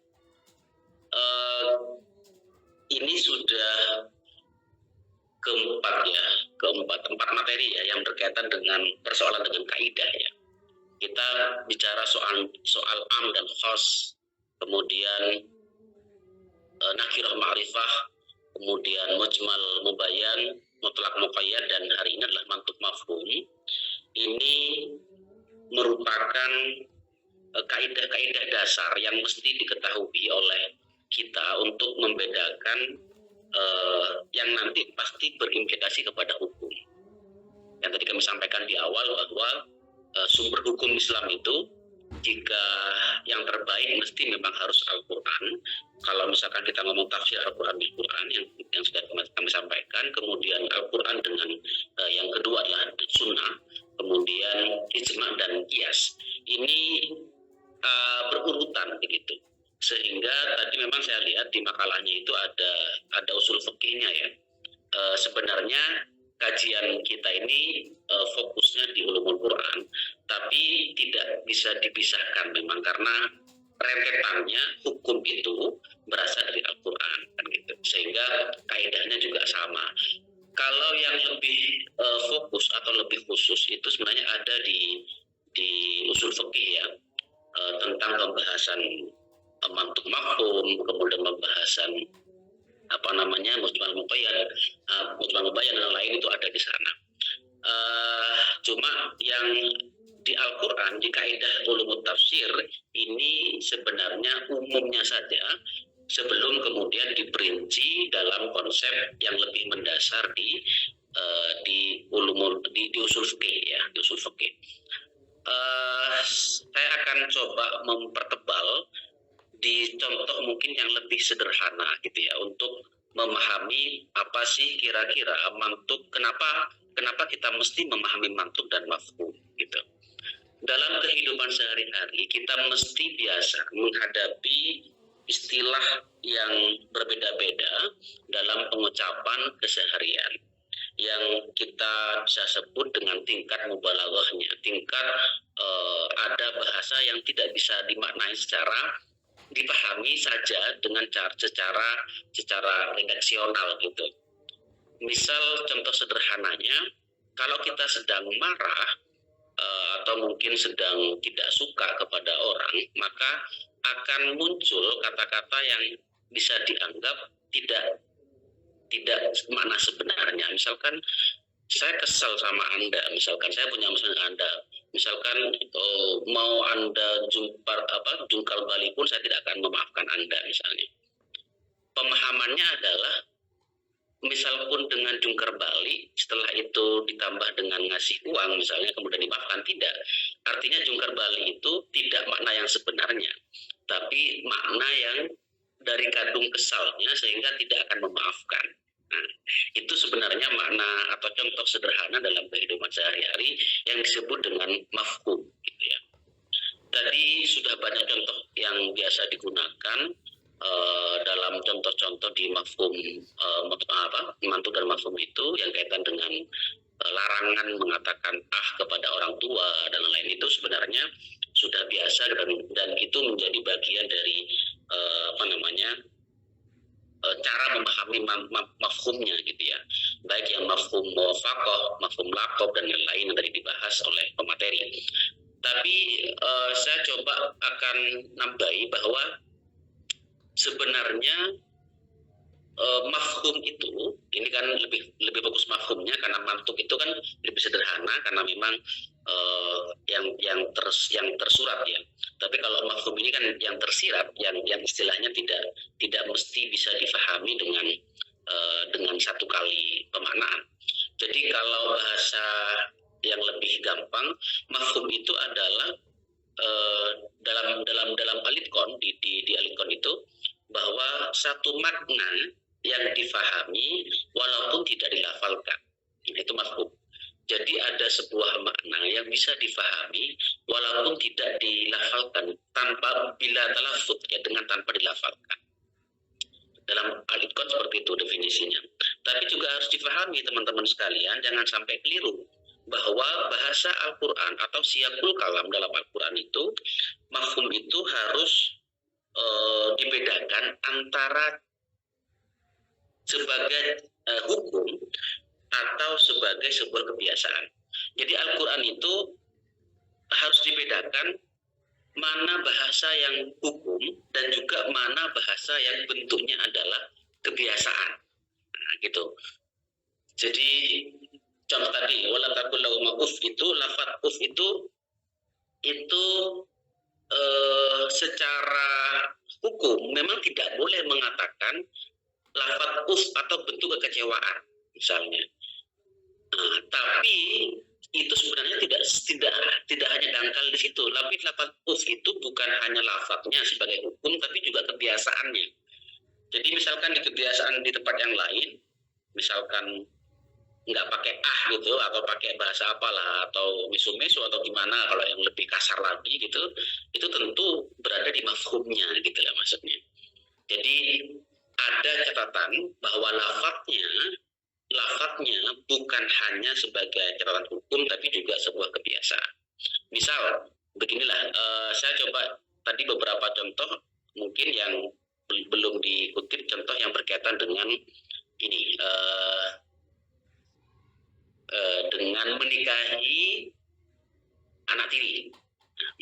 ini sudah keempat materi ya yang berkaitan dengan persoalan dengan kaidah ya. Kita bicara soal am dan khos, kemudian nakirah ma'rifah, kemudian mujmal mubayyan, mutlak muqayyad, dan hari ini adalah mantuk mafhum. Ini merupakan kaidah-kaidah dasar yang mesti diketahui oleh kita untuk membedakan yang nanti pasti berimplikasi kepada hukum. Yang tadi kami sampaikan di awal bahwa sumber hukum Islam itu jika yang terbaik mesti memang harus Al-Quran. Kalau misalkan kita ngomong tafsir Al-Quran bil Quran yang sudah kami sampaikan, kemudian Al-Quran dengan yang kedua adalah sunnah, kemudian ijma dan qiyas. Ini berurutan begitu. Sehingga tadi memang saya lihat di makalahnya itu ada usul fikihnya ya. Sebenarnya kajian kita ini fokusnya di ulumul Quran, tapi tidak bisa dipisahkan memang karena rentetannya hukum itu berasal dari Al-Quran kan gitu. Sehingga kaidahnya juga sama. Kalau yang lebih fokus atau lebih khusus itu sebenarnya ada di usul fikih ya, tentang pembahasan mantuk mafhum, kemudian pembahasan mujmal mubayyan dan lain itu ada di sana. Cuma yang di Al-Quran, di kaidah ulumut tafsir ini sebenarnya umumnya saja sebelum kemudian diperinci dalam konsep yang lebih mendasar di usul fikih ya, di usul fikih. Saya akan coba mempertebal di contoh mungkin yang lebih sederhana gitu ya, untuk memahami apa sih kira-kira mantuk, kenapa kita mesti memahami mantuk dan mafhum gitu. Dalam kehidupan sehari-hari kita mesti biasa menghadapi istilah yang berbeda-beda dalam pengucapan keseharian yang kita bisa sebut dengan tingkat mubalaghahnya, tingkat ada bahasa yang tidak bisa dimaknai secara dipahami saja dengan secara redaksional gitu. Misal contoh sederhananya, kalau kita sedang marah atau mungkin sedang tidak suka kepada orang, maka akan muncul kata-kata yang bisa dianggap tidak makna sebenarnya. Misalkan saya kesal sama Anda, misalkan saya punya masalah dengan Anda, misalkan mau Anda jungkal balik pun saya tidak akan memaafkan Anda misalnya. Pemahamannya adalah misal pun dengan jungkar balik, setelah itu ditambah dengan ngasih uang misalnya, kemudian dimaafkan, tidak. Artinya jungkar balik itu tidak makna yang sebenarnya, tapi makna yang dari kandung kesalnya sehingga tidak akan memaafkan. Nah, itu sebenarnya makna atau contoh sederhana dalam kehidupan sehari-hari yang disebut dengan mafhum, gitu ya. Tadi sudah banyak contoh yang biasa digunakan dalam contoh-contoh di mafhum mantuk dan mafhum itu yang kaitan dengan larangan mengatakan kepada orang tua dan lain itu sebenarnya sudah biasa dan itu menjadi bagian dari cara memahami mafhumnya gitu ya, baik yang mafhum muwafaqah, mafhum laqab dan lain-lain yang tadi dibahas oleh pemateri. Tapi saya coba akan nambahi bahwa sebenarnya mafhum itu, ini kan lebih bagus mafhumnya karena mantuk itu kan lebih sederhana karena memang yang tersurat ya. Tapi kalau mafhum ini kan yang tersirat, yang istilahnya tidak mesti bisa difahami dengan satu kali pemaknaan. Jadi kalau bahasa yang lebih gampang, mafhum itu adalah dalam alitkon di alitkon itu bahwa satu makna yang difahami walaupun tidak dilafalkan, itu mafhum. Jadi ada sebuah makna yang bisa difahami walaupun tidak dilafalkan bila talaffuz ya, dengan tanpa dilafalkan. Dalam alitkon seperti itu definisinya. Tapi juga harus difahami teman-teman sekalian, jangan sampai keliru bahwa bahasa Al-Quran atau siyaqul kalam dalam Al-Quran itu, mafhum itu harus dibedakan antara sebagai hukum atau sebagai sebuah kebiasaan. Jadi Al-Quran itu harus dibedakan mana bahasa yang hukum dan juga mana bahasa yang bentuknya adalah kebiasaan. Nah, gitu. Jadi contoh tadi wala taqul lahum uf itu, lafaz uf itu secara hukum memang tidak boleh mengatakan lafaz uf atau bentuk kekecewaan misalnya. Tapi itu sebenarnya tidak hanya dangkal di situ. Tapi lafaz uf itu bukan hanya lafaznya sebagai hukum, tapi juga kebiasaannya. Jadi misalkan di kebiasaan di tempat yang lain, misalkan nggak pakai gitu, atau pakai bahasa apalah, atau misu-misu atau gimana kalau yang lebih kasar lagi gitu, itu tentu berada di mafhumnya gitu lah maksudnya. Jadi ada catatan bahwa lafadznya bukan hanya sebagai catatan hukum tapi juga sebuah kebiasaan. Misal beginilah, saya coba tadi beberapa contoh mungkin yang belum dikutip, contoh yang berkaitan dengan ini, dengan menikahi anak tiri.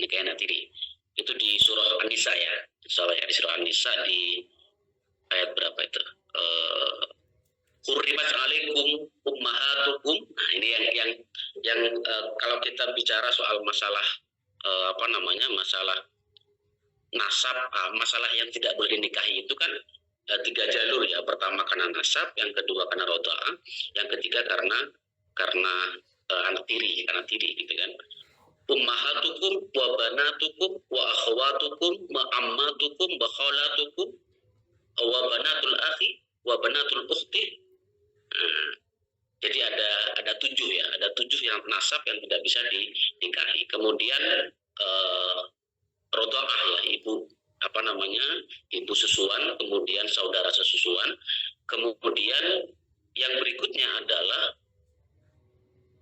Menikahi anak tiri itu di surah An-Nisa ya, di surah An-Nisa di ayat berapa itu? Hurrimat alaikum ummahatukum. Nah, ini yang kalau kita bicara soal masalah masalah nasab, masalah yang tidak boleh dinikahi itu kan 3 jalur ya. Pertama karena nasab, yang kedua karena roda'ah, yang ketiga karena anak tiri gitu kan. Ummahatukum wa banatukum wa akhwatukum wa ammatukum wa khalatukum wa banatul akhi wa banatul ukhti. Jadi ada 7 ya, ada 7 yang nasab yang tidak bisa dinikahi. Kemudian roda'ah ya, ibu susuan, kemudian saudara sesusuan. Kemudian yang berikutnya adalah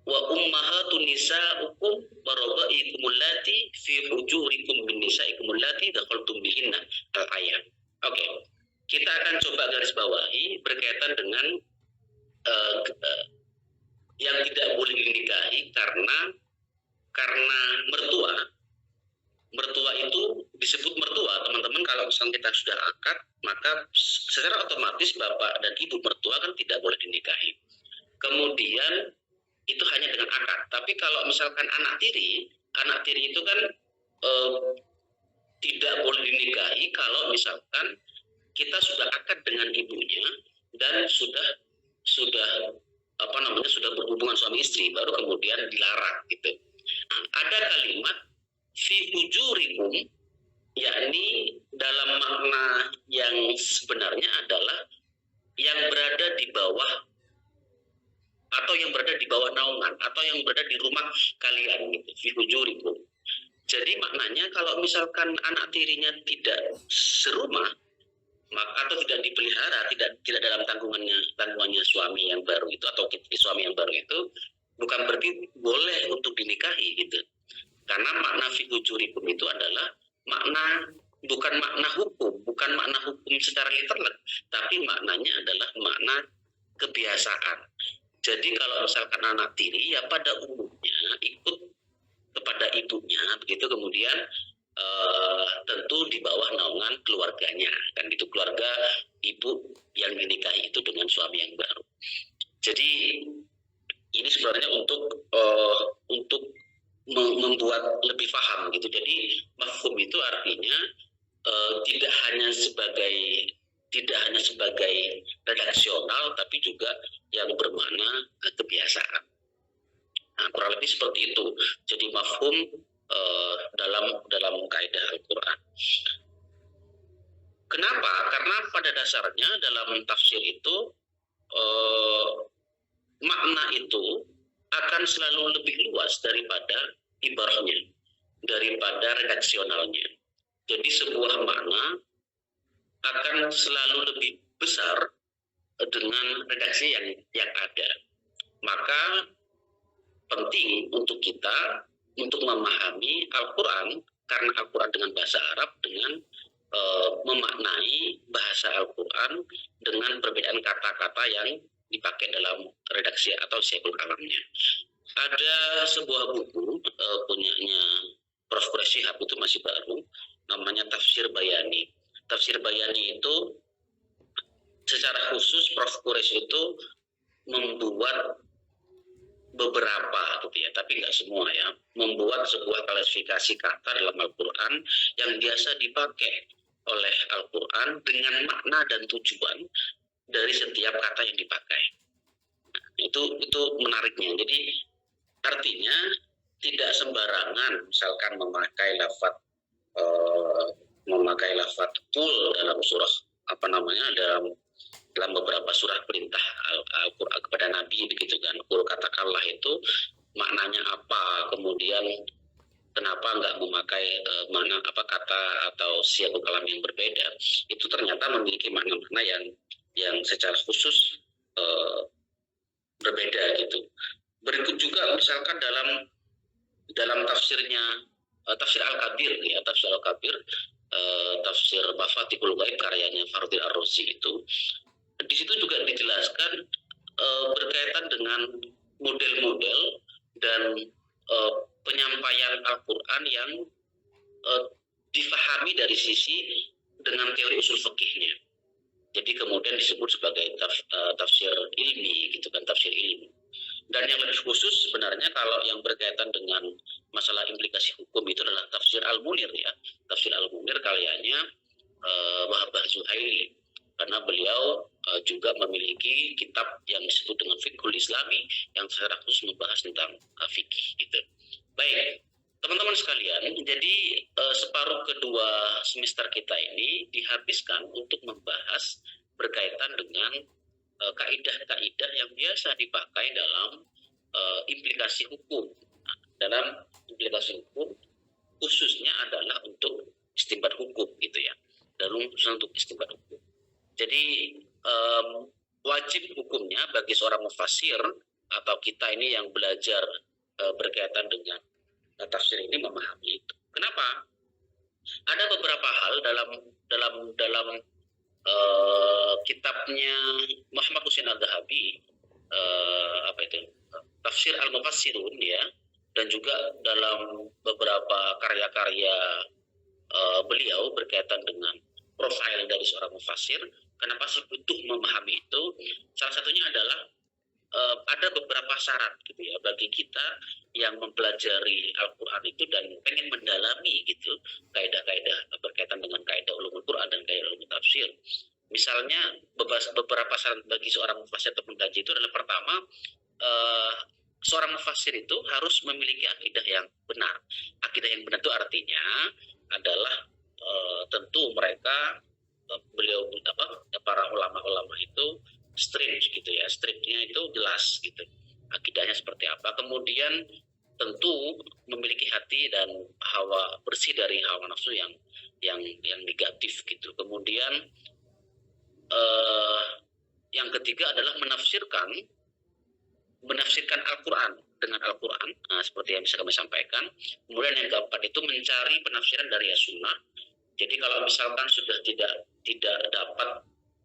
wa ummahatun nisa'ukum wa radha'ikum allati fi hujurikum min nisa'ikum allati dakhaltum bihinna, al-ayat. Oke. Kita akan coba garis bawahi berkaitan dengan yang tidak boleh dinikahi karena mertua itu disebut mertua, teman-teman. Kalau misalnya kita sudah akad, maka secara otomatis bapak dan ibu mertua kan tidak boleh dinikahi. Kemudian itu hanya dengan akad. Tapi kalau misalkan anak tiri itu kan tidak boleh dinikahi kalau misalkan kita sudah akad dengan ibunya dan sudah berhubungan suami istri, baru kemudian dilarang gitu. Nah, ada kalimat fi hujurikum, yakni dalam makna yang sebenarnya adalah yang berada di bawah, atau yang berada di bawah naungan, atau yang berada di rumah kalian gitu, fi hujurikum. Jadi maknanya kalau misalkan anak tirinya tidak serumah, maka atau tidak dipelihara, tidak dalam tanggungannya suami yang baru itu, atau suami yang baru itu, bukan berarti boleh untuk dinikahi gitu. Karena makna fi hujurikum itu adalah makna, bukan makna hukum, bukan makna hukum secara literal, tapi maknanya adalah makna kebiasaan. Jadi kalau misalkan anak tiri ya pada umumnya ikut kepada ibunya begitu, kemudian tentu di bawah naungan keluarganya, kan itu keluarga ibu yang dinikahi itu dengan suami yang baru. Jadi ini sebenarnya untuk membuat lebih paham gitu. Jadi mafhum itu artinya tidak hanya sebagai redaksional, tapi juga yang bermakna kebiasaan. Nah, kurang lebih seperti itu. Jadi mafhum dalam kaidah Al-Quran. Kenapa? Karena pada dasarnya dalam tafsir itu makna itu akan selalu lebih luas daripada ibarahnya, daripada redaksionalnya. Jadi sebuah makna akan selalu lebih besar dengan redaksi yang ada. Maka penting untuk kita untuk memahami Al-Quran, karena Al-Quran dengan bahasa Arab, dengan memaknai bahasa Al-Quran dengan perbedaan kata-kata yang dipakai dalam redaksi atau syaikul kalamnya. Ada sebuah buku punyanya Prof. Quraish Shihab, itu masih baru, namanya Tafsir Bayani. Tafsir Bayani itu secara khusus Prof. Quraish itu membuat beberapa gitu ya, tapi nggak semua ya, membuat sebuah klasifikasi kata dalam Al-Quran yang biasa dipakai oleh Al-Quran dengan makna dan tujuan dari setiap kata yang dipakai. Itu menariknya. Jadi artinya tidak sembarangan misalkan memakai lafaz kul dalam surah dalam beberapa surah perintah Al-Quran kepada Nabi begitu kan. Kul katakanlah itu maknanya apa, kemudian kenapa nggak memakai kata atau siagul kalam yang berbeda. Itu ternyata memiliki makna-makna yang secara khusus berbeda gitu. Berikut juga misalkan dalam tafsirnya tafsir Al-Kabir ya, tafsir Al-Kabir, tafsir Mafatihul Ghaib karyanya Fardil Ar-Razi itu, di situ juga dijelaskan berkaitan dengan model-model dan penyampaian Al-Quran yang difahami dari sisi dengan teori usul fikihnya. Jadi kemudian disebut sebagai tafsir ilmi gitu kan, tafsir ilmi. Dan yang lebih khusus sebenarnya kalau yang berkaitan dengan masalah implikasi hukum itu adalah tafsir Al-Munir ya. Tafsir Al-Munir karyanya Wahab Zuhaili, karena beliau juga memiliki kitab yang disebut dengan Fiqhul Islami yang secara khusus membahas tentang fikih gitu. Baik, teman-teman sekalian, jadi separuh kedua semester kita ini dihabiskan untuk membahas berkaitan dengan kaidah-kaidah yang biasa dipakai dalam implikasi hukum. Nah, dalam implikasi hukum khususnya adalah untuk istinbat hukum gitu ya. Dalam khususnya untuk istinbat hukum. Jadi wajib hukumnya bagi seorang mufassir atau kita ini yang belajar berkaitan dengan tafsir ini memahami itu. Kenapa? Ada beberapa hal dalam kitabnya Muhammad Husain Al-Dhahabi, Tafsir Al-Mufassirun ya, dan juga dalam beberapa karya-karya beliau berkaitan dengan profil dari seorang mufassir. Kenapa sih butuh memahami itu? Salah satunya adalah ada beberapa syarat gitu ya bagi kita yang mempelajari Al-Quran itu dan pengen mendalami gitu kaidah-kaidah berkaitan dengan kaidah ulumul Quran dan kaidah ulumul tafsir. Misalnya beberapa syarat bagi seorang mufassir atau pengkaji itu adalah pertama, seorang mufassir itu harus memiliki akidah yang benar. Akidah yang benar itu artinya adalah tentu mereka beliau para ulama-ulama itu strict gitu ya, strictnya itu jelas gitu, akidahnya seperti apa. Kemudian tentu memiliki hati dan hawa bersih dari hawa nafsu yang negatif gitu. Kemudian yang ketiga adalah menafsirkan Al-Quran dengan Al-Quran, seperti yang bisa kami sampaikan. Kemudian yang keempat itu mencari penafsiran dari sunnah. Jadi kalau misalkan sudah tidak dapat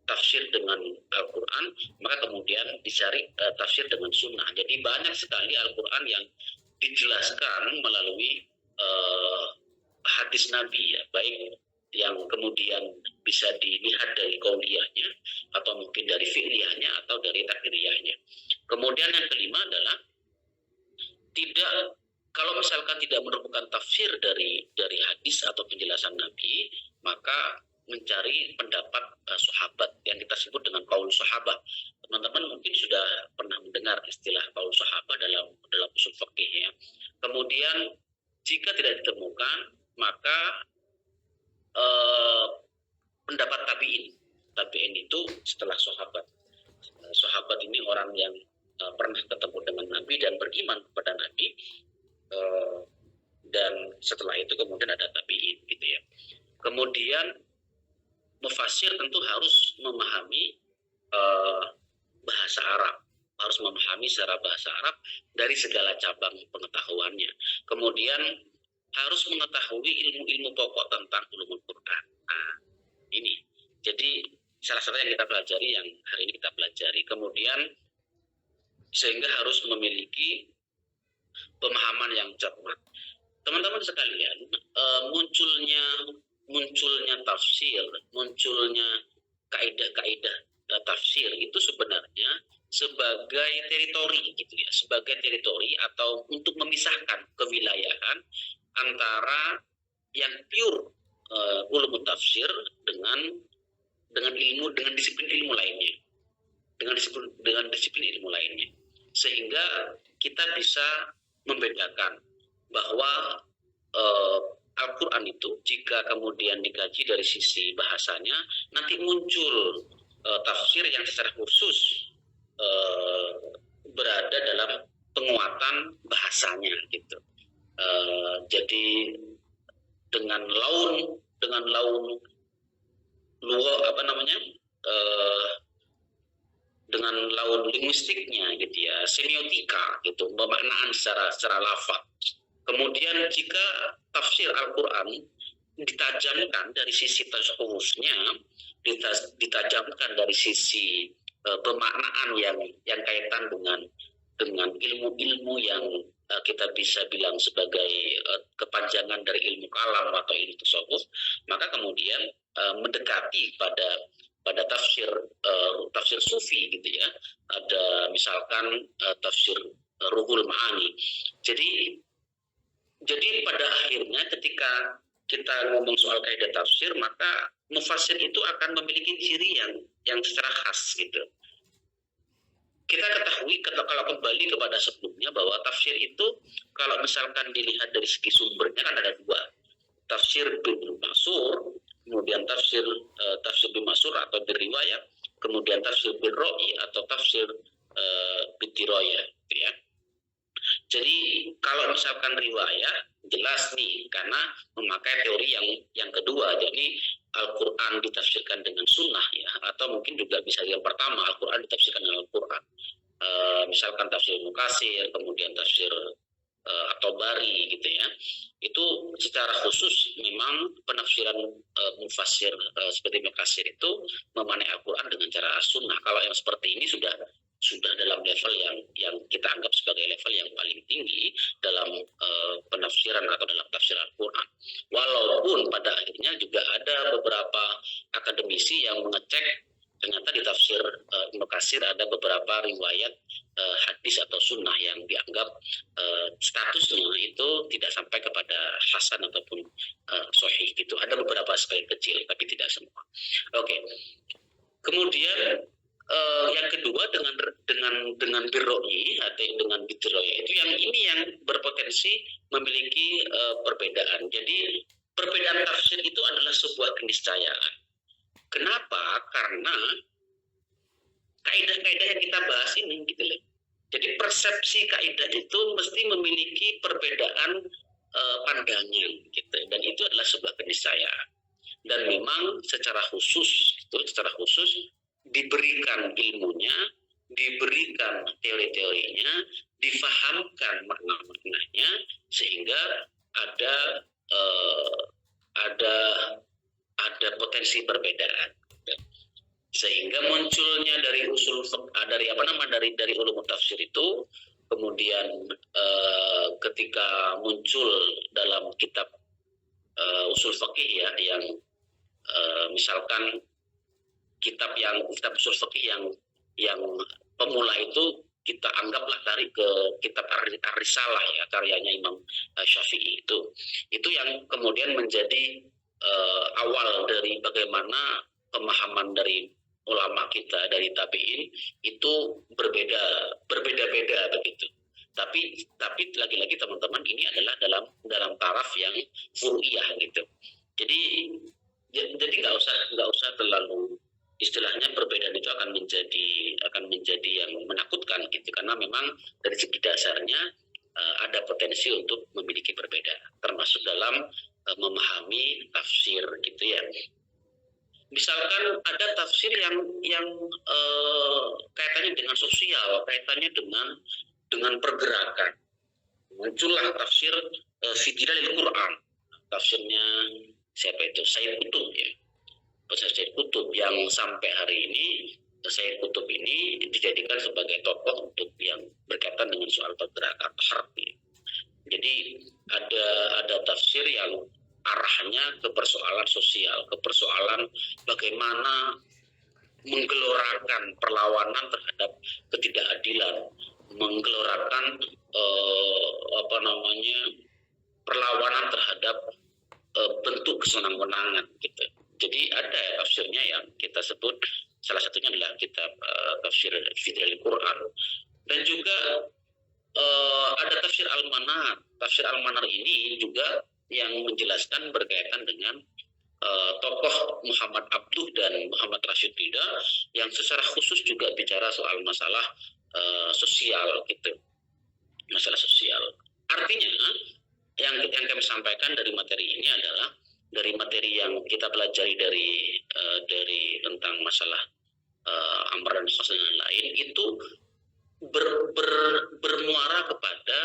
tafsir dengan Al-Quran, maka kemudian dicari tafsir dengan sunnah. Jadi banyak sekali Al-Quran yang dijelaskan melalui hadis Nabi ya, baik yang kemudian bisa dilihat dari qauliyahnya atau mungkin dari fi'liyahnya atau dari takdiriyahnya. Kemudian yang kelima adalah kalau misalkan tidak menemukan tafsir dari hadis atau penjelasan Nabi, maka mencari pendapat sahabat yang kita sebut dengan qaul sahabat. Teman-teman mungkin sudah pernah mendengar istilah qaul sahabat dalam usul fikih ya. Kemudian jika tidak ditemukan, maka pendapat tabi'in itu setelah sahabat. Sahabat ini orang yang pernah ketemu dengan Nabi dan beriman kepada Nabi, dan setelah itu kemudian ada tabi'in gitu ya. Kemudian mufassir tentu harus memahami bahasa Arab, harus memahami secara bahasa Arab dari segala cabang pengetahuannya. Kemudian harus mengetahui ilmu-ilmu pokok tentang ulumul Quran. Nah, ini jadi salah satu yang kita pelajari, yang hari ini kita pelajari. Kemudian sehingga harus memiliki pemahaman yang cermat. Teman-teman sekalian, munculnya tafsir, munculnya kaidah-kaidah tafsir itu sebenarnya sebagai teritori gitu ya, sebagai teritori atau untuk memisahkan kewilayahan antara yang pure ulumul tafsir dengan disiplin ilmu lainnya, dengan disiplin ilmu lainnya, sehingga kita bisa membedakan bahwa Al-Quran itu jika kemudian dikaji dari sisi bahasanya, nanti muncul tafsir yang secara khusus berada dalam penguatan bahasanya gitu. Jadi dengan laun dengan laun linguistiknya gitu ya, semiotika gitu, pemaknaan secara lafaz. Kemudian jika tafsir Al-Quran ditajamkan dari sisi tasawufnya, ditajamkan dari sisi pemaknaan yang kaitan dengan ilmu-ilmu yang kita bisa bilang sebagai kepanjangan dari ilmu kalam atau ilmu tasawuf, maka kemudian mendekati pada tafsir sufi gitu ya. Ada misalkan tafsir Ruhul Ma'ani. Jadi pada akhirnya ketika kita ngomong soal kaidah tafsir, maka mufassir itu akan memiliki ciri yang secara khas gitu. Kita ketahui kalau kembali kepada sebelumnya bahwa tafsir itu kalau misalkan dilihat dari segi sumbernya kan ada dua, tafsir bil ma'sur, kemudian tafsir bil ma'sur atau bil riwayat, kemudian tafsir bil ra'i atau tafsir bil dirayah gitu ya. Jadi kalau misalkan riwayat jelas nih karena memakai teori yang kedua, jadi Al-Quran ditafsirkan dengan sunnah ya, atau mungkin juga bisa yang pertama Al-Quran ditafsirkan dengan Al-Quran. Misalkan tafsir Ibnu Katsir, kemudian tafsir At-Tabari gitu ya. Itu secara khusus memang penafsiran mufassir seperti Ibnu Katsir itu memaknai Al-Quran dengan cara sunnah. Kalau yang seperti ini sudah dalam level yang kita anggap sebagai level yang paling tinggi dalam penafsiran atau dalam tafsir Al-Quran. Walaupun pada akhirnya juga ada beberapa akademisi yang mengecek ternyata di tafsir Ibnu Katsir ada beberapa riwayat hadis atau sunnah yang dianggap statusnya itu tidak sampai kepada hasan ataupun sahih gitu. Ada beberapa sekali kecil tapi tidak semua. Oke. Kemudian yang kedua dengan birroi atau dengan bitiroi perbedaan. Jadi perbedaan tafsir itu adalah sebuah keniscayaan. Kenapa? Karena kaidah-kaidah yang kita bahas ini gitu loh. Jadi persepsi kaidah itu mesti memiliki perbedaan pandangan gitu, dan itu adalah sebuah keniscayaan. Dan memang secara khusus diberikan ilmunya, diberikan teori-teorinya, difahamkan makna-maknanya, sehingga ada potensi perbedaan. Sehingga munculnya dari ulum tafsir itu, kemudian ketika muncul dalam kitab usul fikih ya, yang misalkan kitab usul fikih yang pemula itu kita anggaplah dari ke kitab Ar-Risalah ya, karyanya Imam Syafi'i, itu yang kemudian menjadi awal dari bagaimana pemahaman dari ulama kita, dari tabi'in itu berbeda-beda begitu. Tapi lagi-lagi teman-teman, ini adalah dalam taraf yang furu'iyah gitu. Jadi nggak usah terlalu, istilahnya perbedaan itu akan menjadi yang menakutkan gitu, karena memang dari segi dasarnya ada potensi untuk memiliki perbedaan, termasuk dalam memahami tafsir gitu ya. Misalkan ada tafsir yang kaitannya dengan sosial, kaitannya dengan pergerakan. Muncullah tafsir fi Dhilalil Quran. Tafsirnya siapa itu? Sayyid Qutb ya. Sayyid Qutb yang sampai hari ini Sayyid Qutb ini dijadikan sebagai tokoh untuk yang berkaitan dengan soal pergerakan harfi. Jadi ada tafsir yang arahnya ke persoalan sosial, ke persoalan bagaimana menggelorakan perlawanan terhadap ketidakadilan, menggelorakan perlawanan terhadap bentuk kesenang-wenangan gitu. Jadi ada tafsirnya yang kita sebut, salah satunya adalah kitab tafsir fi Dhilalil Quran, dan juga ada tafsir Al-Manar. Tafsir Al-Manar ini juga yang menjelaskan berkaitan dengan tokoh Muhammad Abduh dan Muhammad Rashid Ridha, yang secara khusus juga bicara soal masalah sosial gitu, masalah sosial. Artinya yang kami sampaikan dari materi ini adalah dari materi yang kita pelajari dari tentang masalah amar dan nahi dan lain itu bermuara kepada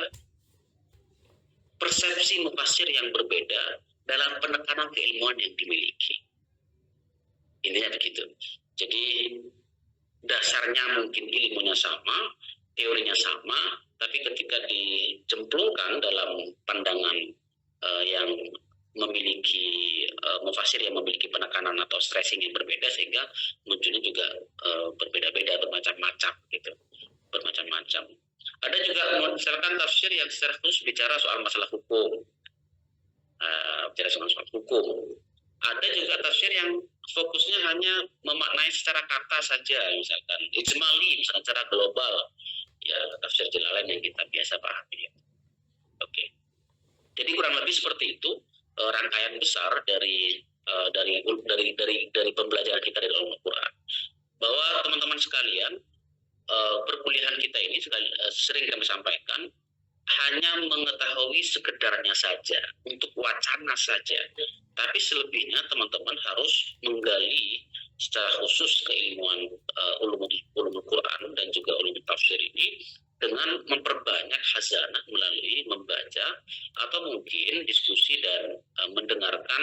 persepsi mufassir yang berbeda dalam penekanan keilmuan yang dimiliki. Intinya begitu. Jadi dasarnya mungkin ilmunya sama, teorinya sama, tapi ketika dicemplungkan dalam pandangan yang memiliki mufassir yang memiliki penekanan atau stressing yang berbeda, sehingga munculnya juga berbeda-beda, bermacam-macam gitu, bermacam-macam. Ada juga misalkan tafsir yang secara khusus bicara soal masalah hukum, bicara soal hukum. Ada juga tafsir yang fokusnya hanya memaknai secara kata saja, misalkan ijmali, misalkan secara global, ya tafsir Jalalain yang kita biasa pahami. Oke. Jadi kurang lebih seperti itu rangkaian besar dari pembelajaran kita dari Al-Quran. Bahwa teman-teman sekalian, perkuliahan kita ini sering kami sampaikan hanya mengetahui sekedarnya saja, untuk wacana saja, tapi selebihnya teman-teman harus menggali secara khusus keilmuan ulumul Quran dan juga ulumul tafsir ini dengan memperbanyak khazanah melalui membaca atau mungkin diskusi dan mendengarkan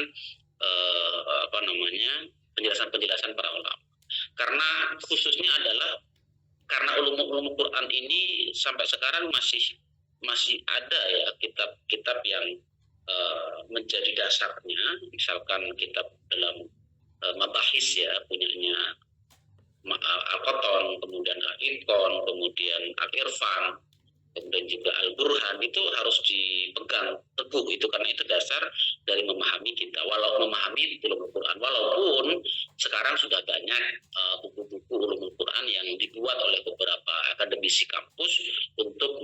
penjelasan-penjelasan para ulama. Karena khususnya adalah karena ulumul Quran ini sampai sekarang masih ada ya kitab-kitab yang menjadi dasarnya, misalkan kitab dalam mabahis ya, punyanya Al-Qattan, kemudian Al-Itqan, kemudian Al-Irfan, kemudian juga Al-Burhan, itu harus dipegang teguh itu, karena itu dasar dari memahami kita, memahami ulumul Quran. Walaupun sekarang sudah banyak buku-buku ulumul Quran yang dibuat oleh beberapa akademisi kampus untuk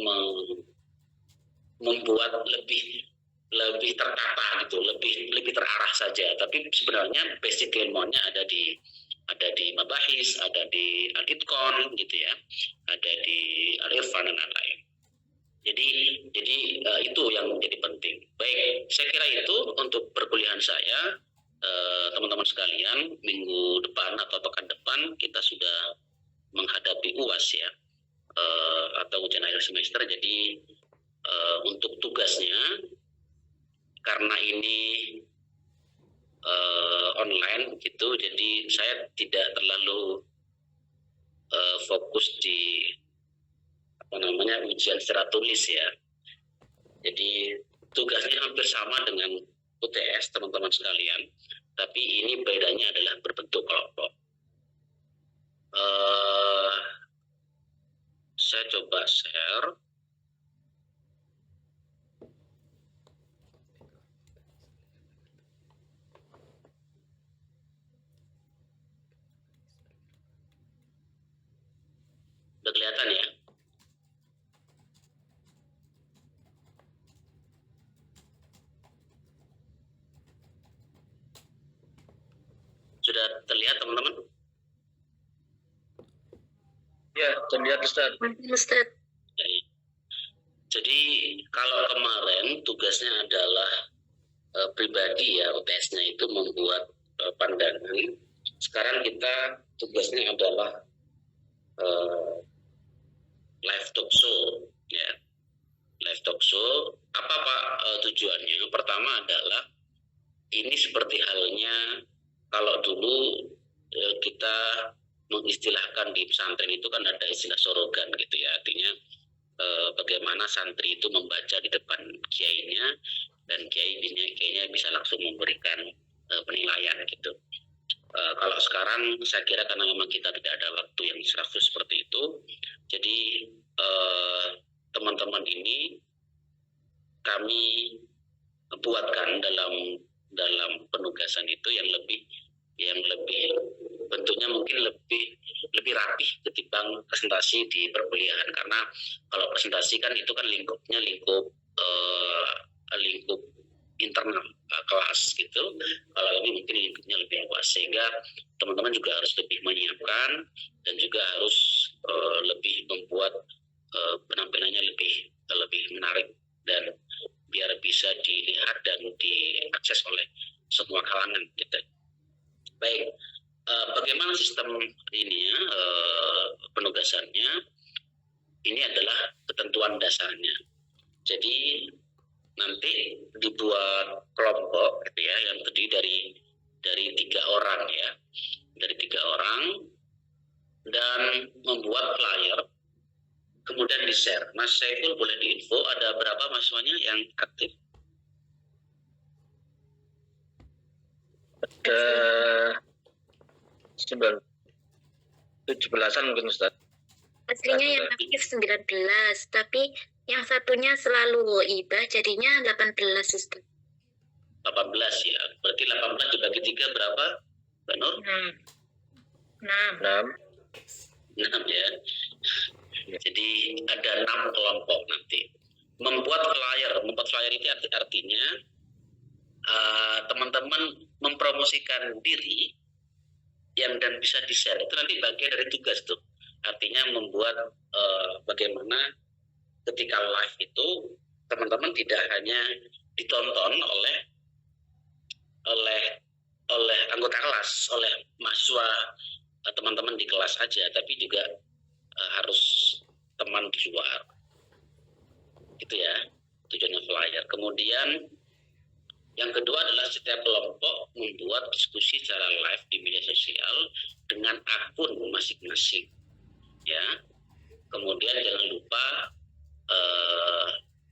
membuat lebih tertata gitu, lebih terarah saja. Tapi sebenarnya basic ilmunya ada di Mabahis, ada di Al-Itqan gitu ya, ada di Al-Irfan dan lain-lain. Jadi itu yang menjadi penting. Baik, saya kira itu untuk perkuliahan saya. Teman-teman sekalian, minggu depan atau pekan depan kita sudah menghadapi UAS ya, atau ujian akhir semester. Jadi untuk tugasnya, karena ini online gitu, jadi saya tidak terlalu fokus di ujian secara tulis ya. Jadi tugasnya hampir sama dengan UTS teman-teman sekalian, tapi ini bedanya adalah berbentuk kelompok. Saya coba share. Udah kelihatan ya? Sudah terlihat teman-teman? Ya, terlihat Ustaz. Ustaz. Jadi kalau kemarin tugasnya adalah pribadi ya, UTS-nya itu membuat pandangan. Sekarang kita tugasnya adalah live talk show ya. Live talk show apa Pak tujuannya? Pertama adalah ini seperti halnya kalau dulu kita mengistilahkan di pesantren itu kan ada istilah sorogan gitu ya, artinya bagaimana santri itu membaca di depan kiainya dan kiainya bisa langsung memberikan penilaian gitu. Kalau sekarang saya kira karena memang kita tidak ada waktu yang 100 seperti itu, jadi teman-teman ini kami buatkan dalam penugasan itu yang lebih bentuknya mungkin lebih rapih ketimbang presentasi di perkuliahan, karena kalau presentasi kan itu kan lingkup internal kelas gitu. Kalau ini mungkin lingkupnya lebih luas, sehingga teman-teman juga harus lebih menyiapkan dan juga harus lebih membuat penampilannya lebih menarik dan biar bisa dilihat dan diakses oleh semua kalangan gitu. Baik, bagaimana sistem ini ya, penugasannya? Ini adalah ketentuan dasarnya. Jadi nanti dibuat kelompok gitu ya, yang terdiri dari 3 orang ya, dari 3 orang, dan membuat flyer, kemudian di-share. Mas Saiful boleh diinfo ada berapa mahasiswanya yang aktif? Ada 17-an mungkin Ustaz. Aslinya yang aktif 19, tapi yang satunya selalu ibah, jadinya 18 Ustaz. 18 ya, berarti 18 dibagi 3 berapa, Mbak Nur? 6 ya. Jadi ada 6 kelompok nanti. Membuat flyer itu artinya teman-teman mempromosikan diri yang dan bisa di-share, itu nanti bagian dari tugas tuh. Artinya membuat bagaimana ketika live itu teman-teman tidak hanya ditonton oleh anggota kelas, oleh mahasiswa teman-teman di kelas saja, tapi juga harus teman di luar. Gitu ya, tujuannya flyer. Kemudian yang kedua adalah setiap kelompok membuat diskusi secara live di media sosial dengan akun masing-masing. Ya. Kemudian jangan lupa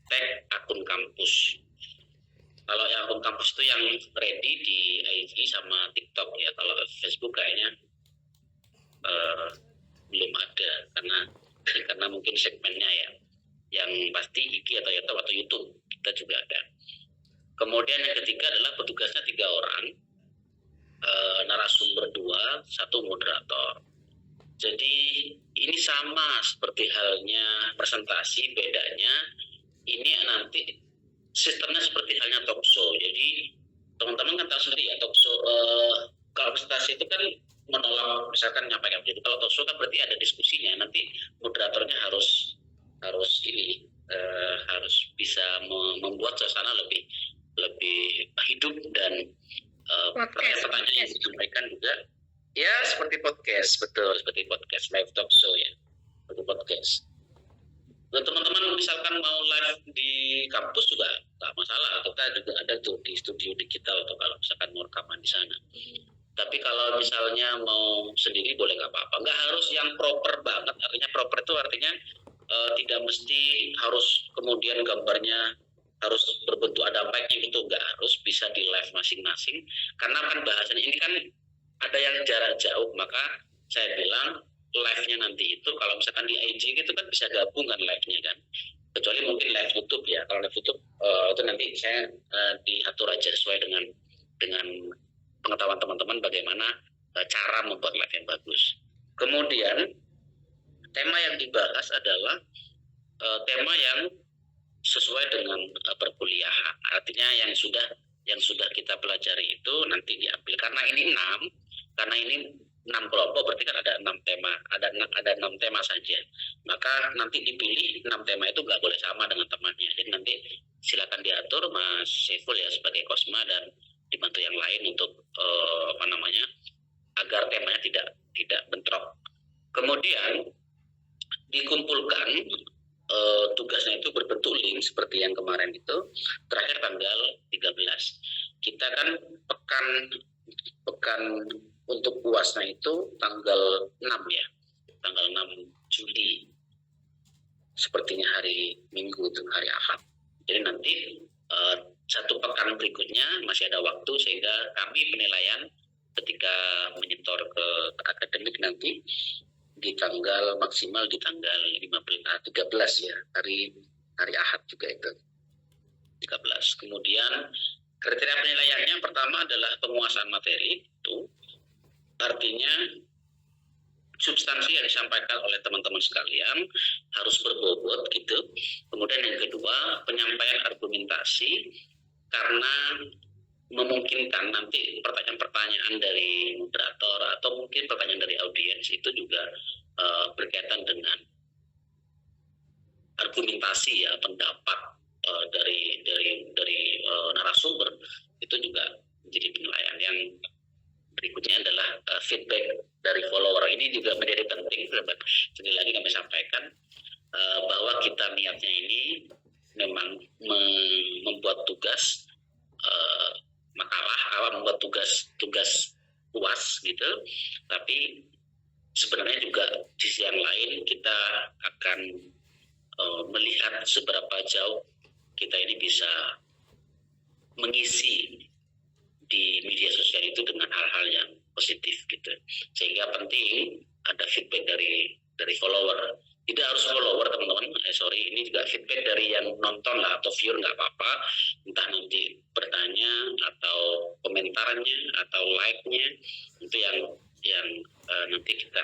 tag akun kampus. Kalau yang akun kampus itu yang ready di IG sama TikTok ya. Kalau Facebook kayaknya belum ada karena mungkin segmennya ya. Yang pasti IG atau YouTube kita juga ada. Kemudian yang ketiga adalah petugasnya 3 orang, narasumber 2, 1 moderator. Jadi ini sama seperti halnya presentasi, bedanya ini nanti sistemnya seperti halnya talkshow. Jadi teman-teman kan tahu sendiri ya, talkshow kalau presentasi itu kan menolak misalkan nyampaikan. Jadi kalau talkshow kan berarti ada diskusinya. Nanti moderatornya harus ini harus bisa membuat suasana lebih hidup dan pertanyaan-pertanyaan yang disampaikan juga ya seperti podcast, betul, seperti podcast, live talk show ya, seperti podcast. Dan teman-teman misalkan mau live di kampus juga nggak masalah, kita juga ada tuh di studio digital atau kalau misalkan mau rekaman di sana. Tapi kalau misalnya mau sendiri boleh nggak apa-apa, nggak harus yang proper banget. Artinya proper itu artinya tidak mesti harus kemudian gambarnya harus berbentuk ada mic-nya, itu nggak harus, bisa di live masing-masing. Karena kan bahasannya ini kan ada yang jarak jauh, maka saya bilang live-nya nanti itu kalau misalkan di IG gitu kan bisa gabungan live-nya kan, kecuali mungkin live YouTube ya. Kalau live YouTube itu nanti saya diatur aja sesuai dengan pengetahuan teman-teman bagaimana cara membuat live yang bagus. Kemudian tema yang dibahas adalah tema yang sesuai dengan perkuliahan. Artinya yang sudah kita pelajari itu nanti diambil. Karena ini 6 kelompok, berarti kan ada 6 tema, ada 6 tema saja. Maka nanti dipilih 6 tema itu nggak boleh sama dengan temannya. Jadi nanti silakan diatur Mas Saiful ya sebagai Kosma dan dibantu yang lain untuk agar temanya tidak bentrok. Kemudian dikumpulkan tugasnya itu berbentuk link seperti yang kemarin itu, terakhir tanggal 13. Kita kan pekan untuk UASnya itu tanggal 6 ya, tanggal 6 Juli, sepertinya hari Minggu itu, hari Ahad. Jadi nanti satu pekan berikutnya masih ada waktu, sehingga kami penilaian ketika menyetor ke akademik nanti di tanggal maksimal di tanggal 13 ya, hari Ahad juga itu 13. Kemudian kriteria penilaiannya pertama adalah penguasaan materi, itu artinya substansi yang disampaikan oleh teman-teman sekalian harus berbobot gitu. Kemudian yang kedua, penyampaian argumentasi, karena memungkinkan nanti pertanyaan-pertanyaan dari moderator atau mungkin pertanyaan dari audiens itu juga berkaitan dengan argumentasi ya, pendapat dari narasumber, itu juga menjadi penilaian. Yang berikutnya adalah feedback dari follower. Ini juga menjadi penting. Sekali lagi kami sampaikan bahwa kita niatnya ini memang membuat tugas makalah, membuat tugas UAS gitu, tapi sebenarnya juga di sisi yang lain kita akan melihat seberapa jauh kita ini bisa mengisi di media sosial itu dengan hal-hal yang positif gitu. Sehingga penting ada feedback dari follower. Tidak harus follower teman-teman, ini juga feedback dari yang nonton lah atau viewer nggak apa-apa, entah nanti bertanya atau komentarnya atau like-nya, itu yang nanti kita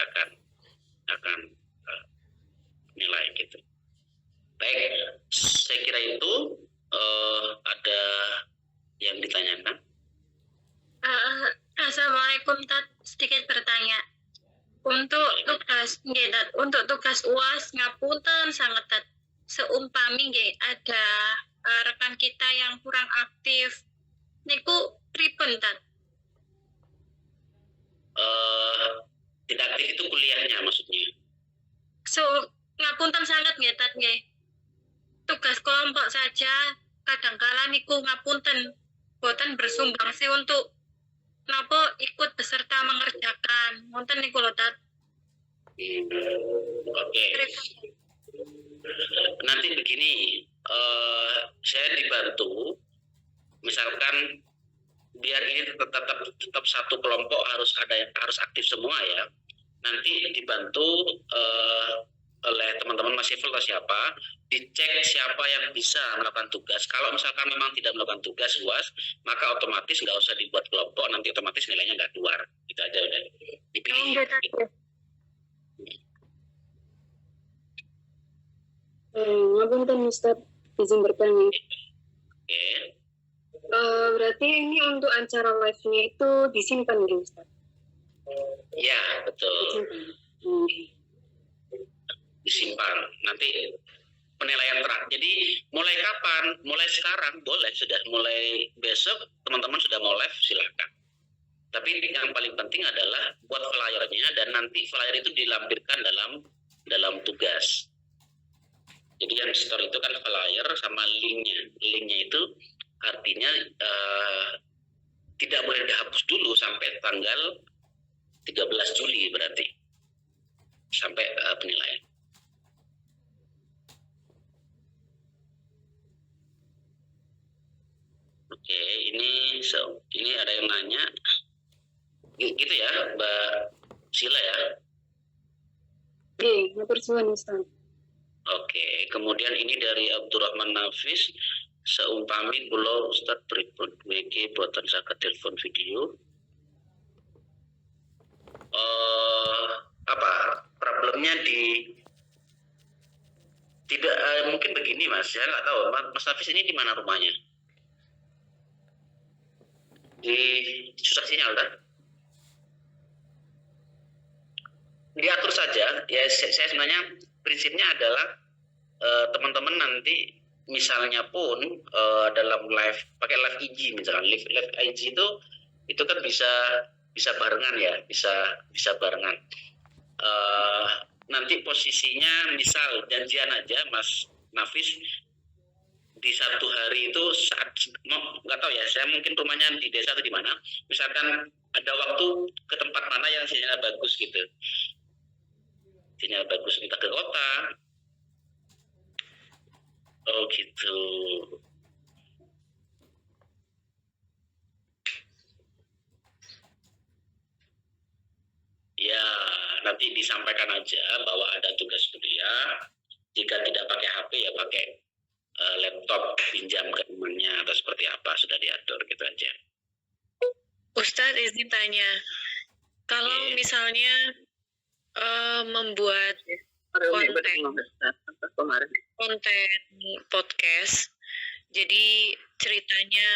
akan nilai gitu. Baik, saya kira itu ada yang ditanyakan. Assalamualaikum, Tat. Sedikit bertanya. Untuk tugas UAS ngapunten sangat, Tat. Seumpami nggih ada rekan kita yang kurang aktif, niku pripun, Tat? Tidak aktif itu kuliahnya maksudnya? Ngapunten sangat nggih, Tat nggih. Tugas kelompok saja kadangkala niku ngapunten boten bersumbangsi untuk napa ikut beserta mengerjakan. Wonten niku lho, Tat. Oke. Nanti begini, saya dibantu, misalkan biar ini tetap satu kelompok harus aktif semua ya. Nanti dibantu oleh teman-teman Mas Siful atau siapa, dicek siapa yang bisa melakukan tugas. Kalau misalkan memang tidak melakukan tugas UAS, maka otomatis nggak usah dibuat kelompok, nanti otomatis nilainya nggak keluar. Itu aja udah dipilih. Ngapunten Ustaz, Izin bertanya. Oke. Berarti ini untuk acara live-nya itu disimpan gitu, Ustaz? Ya, betul. Disimpan. Disimpan. Nanti penilaian terakhir. Jadi mulai kapan? Mulai sekarang boleh, sudah mulai besok teman-teman sudah mau live silakan. Tapi yang paling penting adalah buat flyernya dan nanti flyer itu dilampirkan dalam tugas. Jadi yang store itu kan flyer sama linknya. Linknya itu artinya tidak boleh dihapus dulu sampai tanggal 13 Juli berarti sampai penilaian. Oke, ini ada yang nanya, gitu ya, Mbak Sila ya. Oke, matur suwun Ustaz. Oke, kemudian ini dari Abdurrahman Nafis, seumpami kula Ustadz pripun WG boten saged telepon video. Apa problemnya di tidak mungkin begini Mas, saya nggak tahu Mas Nafis ini di mana rumahnya? Di susah sinyal kan? Diatur saja ya. Saya sebenarnya prinsipnya adalah teman-teman nanti misalnya pun dalam live pakai live IG misalkan live IG itu kan bisa barengan ya, bisa barengan. Nanti posisinya misal janjian aja Mas Nafis di satu hari itu saat nggak tahu ya, saya mungkin rumahnya di desa atau di mana, misalkan ada waktu ke tempat mana yang sinyal bagus gitu, sinyal bagus kita ke kota. Oh gitu. Ya nanti disampaikan aja bahwa ada tugas kuliah, jika tidak pakai HP ya pakai laptop pinjam ke temannya atau seperti apa, sudah diatur gitu aja. Ustadz izin tanya, kalau misalnya membuat konten podcast, jadi ceritanya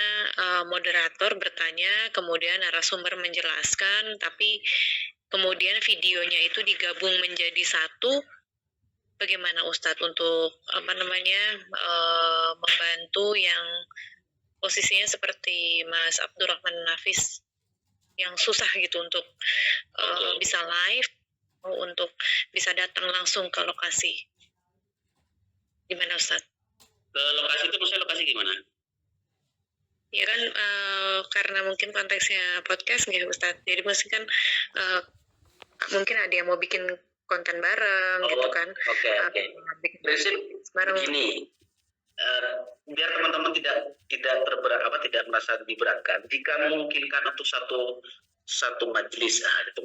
moderator bertanya, kemudian narasumber menjelaskan, tapi kemudian videonya itu digabung menjadi satu. Bagaimana Ustadz untuk membantu yang posisinya seperti Mas Abdurrahman Nafis yang susah gitu untuk bisa live, untuk bisa datang langsung ke lokasi. Gimana Ustadz? Ke lokasi itu maksudnya lokasi gimana? Ya kan karena mungkin konteksnya podcast nggak Ustadz. Jadi mungkin kan mungkin ada yang mau bikin konten bareng gitu kan. Oke. Prinsip begini, biar teman-teman tidak merasa diberatkan, jika memungkinkan untuk satu majelis, satu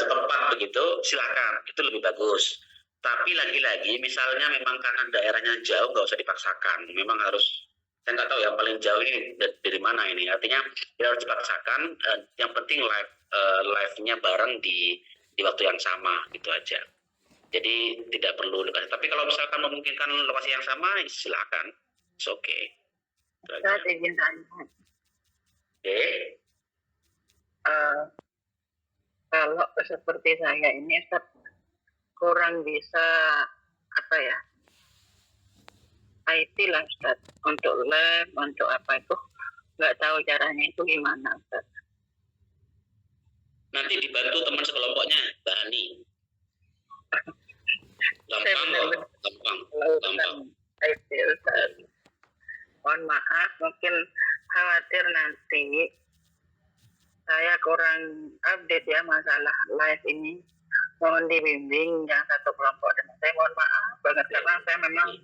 tempat begitu, silakan, itu lebih bagus. Tapi lagi-lagi misalnya memang karena daerahnya jauh, nggak usah dipaksakan. Memang harus, saya nggak tahu yang paling jauh ini dari mana ini. Artinya tidak harus dipaksakan. Yang penting live-nya bareng di waktu yang sama gitu aja. Jadi tidak perlu lokasi. Tapi kalau misalkan memungkinkan lokasi yang sama, silakan. It's okay. Saya izin tanya. Oke. Kalau seperti saya ini kurang bisa IT lah Ustaz, untuk lab, untuk apa itu nggak tahu caranya itu gimana Ustaz. Nanti dibantu teman sekelompoknya, Mbak Ani. Gampang. IT Ustaz. Mohon maaf, mungkin khawatir nanti saya kurang update ya masalah live ini. Mohon dibimbing yang satu kelompok dan saya mohon maaf banget karena saya memang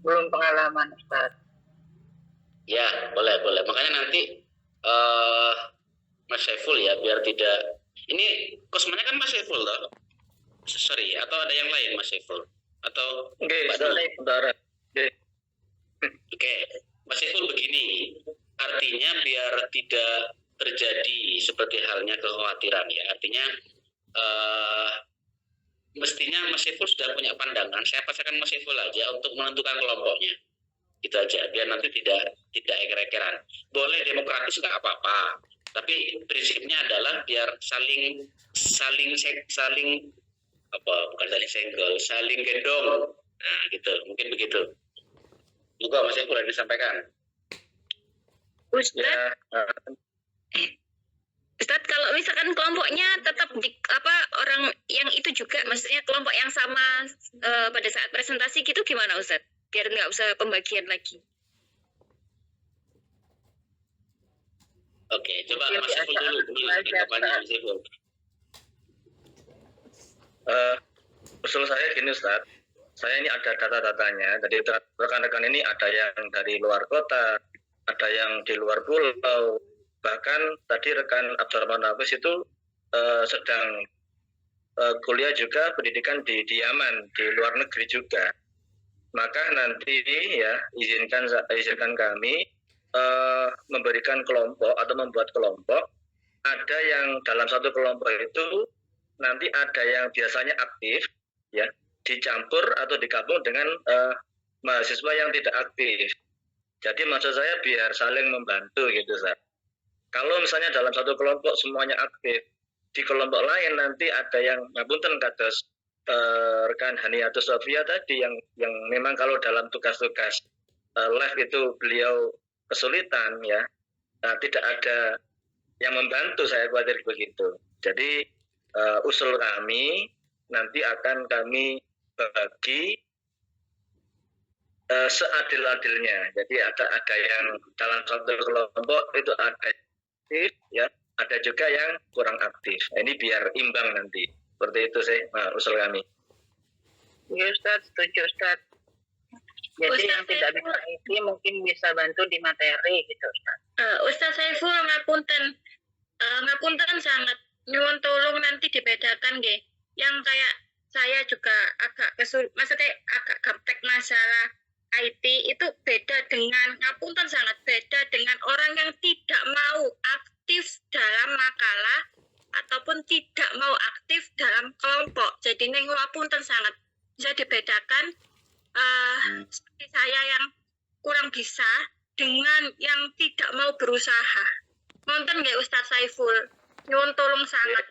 belum pengalaman Ustaz. Ya, boleh. Makanya nanti Mas Saiful ya, biar tidak. Ini kosmennya kan Mas Saiful toh? Sorry, atau ada yang lain Mas Saiful? Atau saudara. Oke, Mas Saiful begini. Artinya biar tidak terjadi seperti halnya kekhawatiran ya. Artinya mestinya Mas Saiful sudah punya pandangan. Saya pastikan Mas Saiful aja untuk menentukan kelompoknya. Itu aja, biar nanti tidak eker-ekeran. Boleh demokratis nggak apa-apa, tapi prinsipnya adalah biar saling apa, bukan saling senggol, saling gendong. Nah, gitu, mungkin begitu. Juga Mas Saiful ada disampaikan. Ustadz, Ya, Ustadz, kalau misalkan kelompoknya tetap orang yang itu juga, maksudnya kelompok yang sama pada saat presentasi gitu, gimana Ustadz? Biar nggak usah pembagian lagi. Oke, coba Mas Saiful dulu tanggapannya Mas Saiful. usul saya gini Ustaz, saya ini ada data-datanya, jadi rekan-rekan ini ada yang dari luar kota, ada yang di luar pulau, bahkan tadi rekan Abdurrahman Hafiz itu sedang kuliah juga pendidikan di Yaman, di luar negeri juga. Maka nanti ya izinkan kami memberikan kelompok atau membuat kelompok. Ada yang dalam satu kelompok itu nanti ada yang biasanya aktif, ya, dicampur atau digabung dengan mahasiswa yang tidak aktif. Jadi maksud saya biar saling membantu gitu, Ustaz. Kalau misalnya dalam satu kelompok semuanya aktif, di kelompok lain nanti ada yang ngapunten kados rekan Haniatus Sofia tadi yang memang kalau dalam tugas-tugas live itu beliau kesulitan, ya, tidak ada yang membantu, saya khawatir begitu. Jadi usul kami nanti akan kami bagi seadil-adilnya. Jadi ada yang dalam satu kelompok itu ada aktif, ya, ada juga yang kurang aktif. Ini biar imbang nanti. Seperti itu sih usul kami. Ya Ustaz, setuju Ustaz. Jadi Ustaz yang tidak Saiful. bisa ini mungkin bisa bantu di materi gitu Ustaz. Ustaz Saiful ngapunten sangat nyuwun tolong nanti dibedakan nggih. Yang kayak saya juga maksudnya agak gaptek masalah IT itu beda dengan ngapunten sangat beda dengan orang yang tidak mau aktif dalam makalah ataupun tidak mau aktif dalam kelompok. Jadi ning ngapunten sangat bisa dibedakan seperti saya yang kurang bisa dengan yang tidak mau berusaha. Nonton nggak Ustaz Saiful? Nyuwun tolong sangat.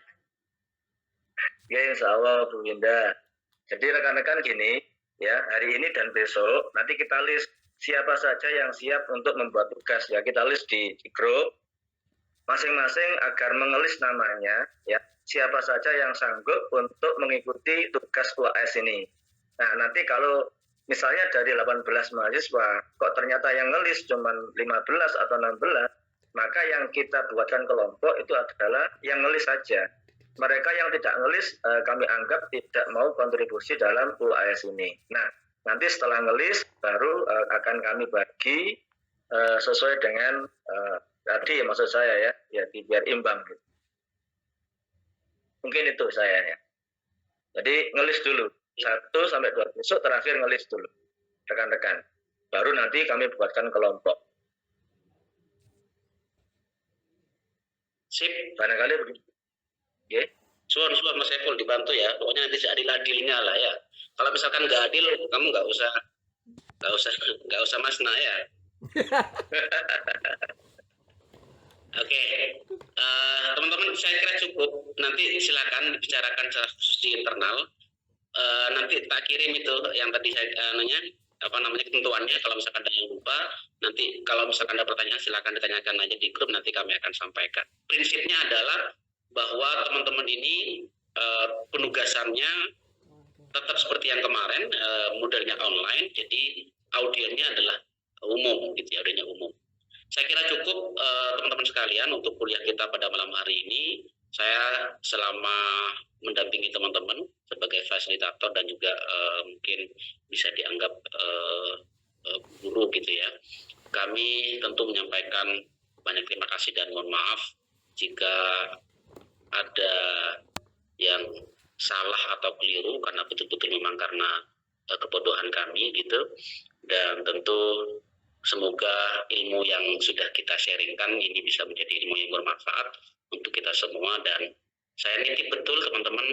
Ya, insya Allah Bu Winda. Jadi rekan-rekan gini, ya, hari ini dan besok nanti kita list siapa saja yang siap untuk membuat tugas, ya, kita list di grup masing-masing agar mengelis namanya, ya, siapa saja yang sanggup untuk mengikuti tugas UAS ini. Nah, nanti kalau misalnya dari 18 mahasiswa kok ternyata yang ngelis cuma 15 atau 16, maka yang kita buatkan kelompok itu adalah yang ngelis saja. Mereka yang tidak ngelis kami anggap tidak mau kontribusi dalam UAS ini. Nah, nanti setelah ngelis baru akan kami bagi sesuai dengan tadi maksud saya, ya biar imbang. Mungkin itu saya, ya. Jadi ngelis dulu 1 sampai 2 besok terakhir ngelis dulu rekan-rekan. Baru nanti kami buatkan kelompok. Sip, Barangkali begitu. Okay. suan Mas Saiful dibantu ya. Pokoknya nanti seadil-adilnya lah ya. Kalau misalkan nggak adil, kamu nggak usah masna ya. Oke, teman-teman saya kira cukup. Nanti silakan bicarakan secara khusus di internal. Nanti tak kirim itu yang tadi saya ketentuannya. Kalau misalkan ada yang lupa, nanti kalau misalkan ada pertanyaan silakan ditanyakan aja di grup. Nanti kami akan sampaikan. Prinsipnya adalah bahwa teman-teman ini penugasannya tetap seperti yang kemarin, modelnya online. Jadi audiennya adalah umum, gitu ya, audiennya umum. Saya kira cukup teman-teman sekalian untuk kuliah kita pada malam hari ini. Saya selama mendampingi teman-teman sebagai fasilitator dan juga mungkin bisa dianggap guru gitu ya. Kami tentu menyampaikan banyak terima kasih dan mohon maaf jika ada yang salah atau keliru karena betul-betul memang karena kebodohan kami gitu. Dan tentu semoga ilmu yang sudah kita sharingkan ini bisa menjadi ilmu yang bermanfaat untuk kita semua dan saya nitip betul teman-teman,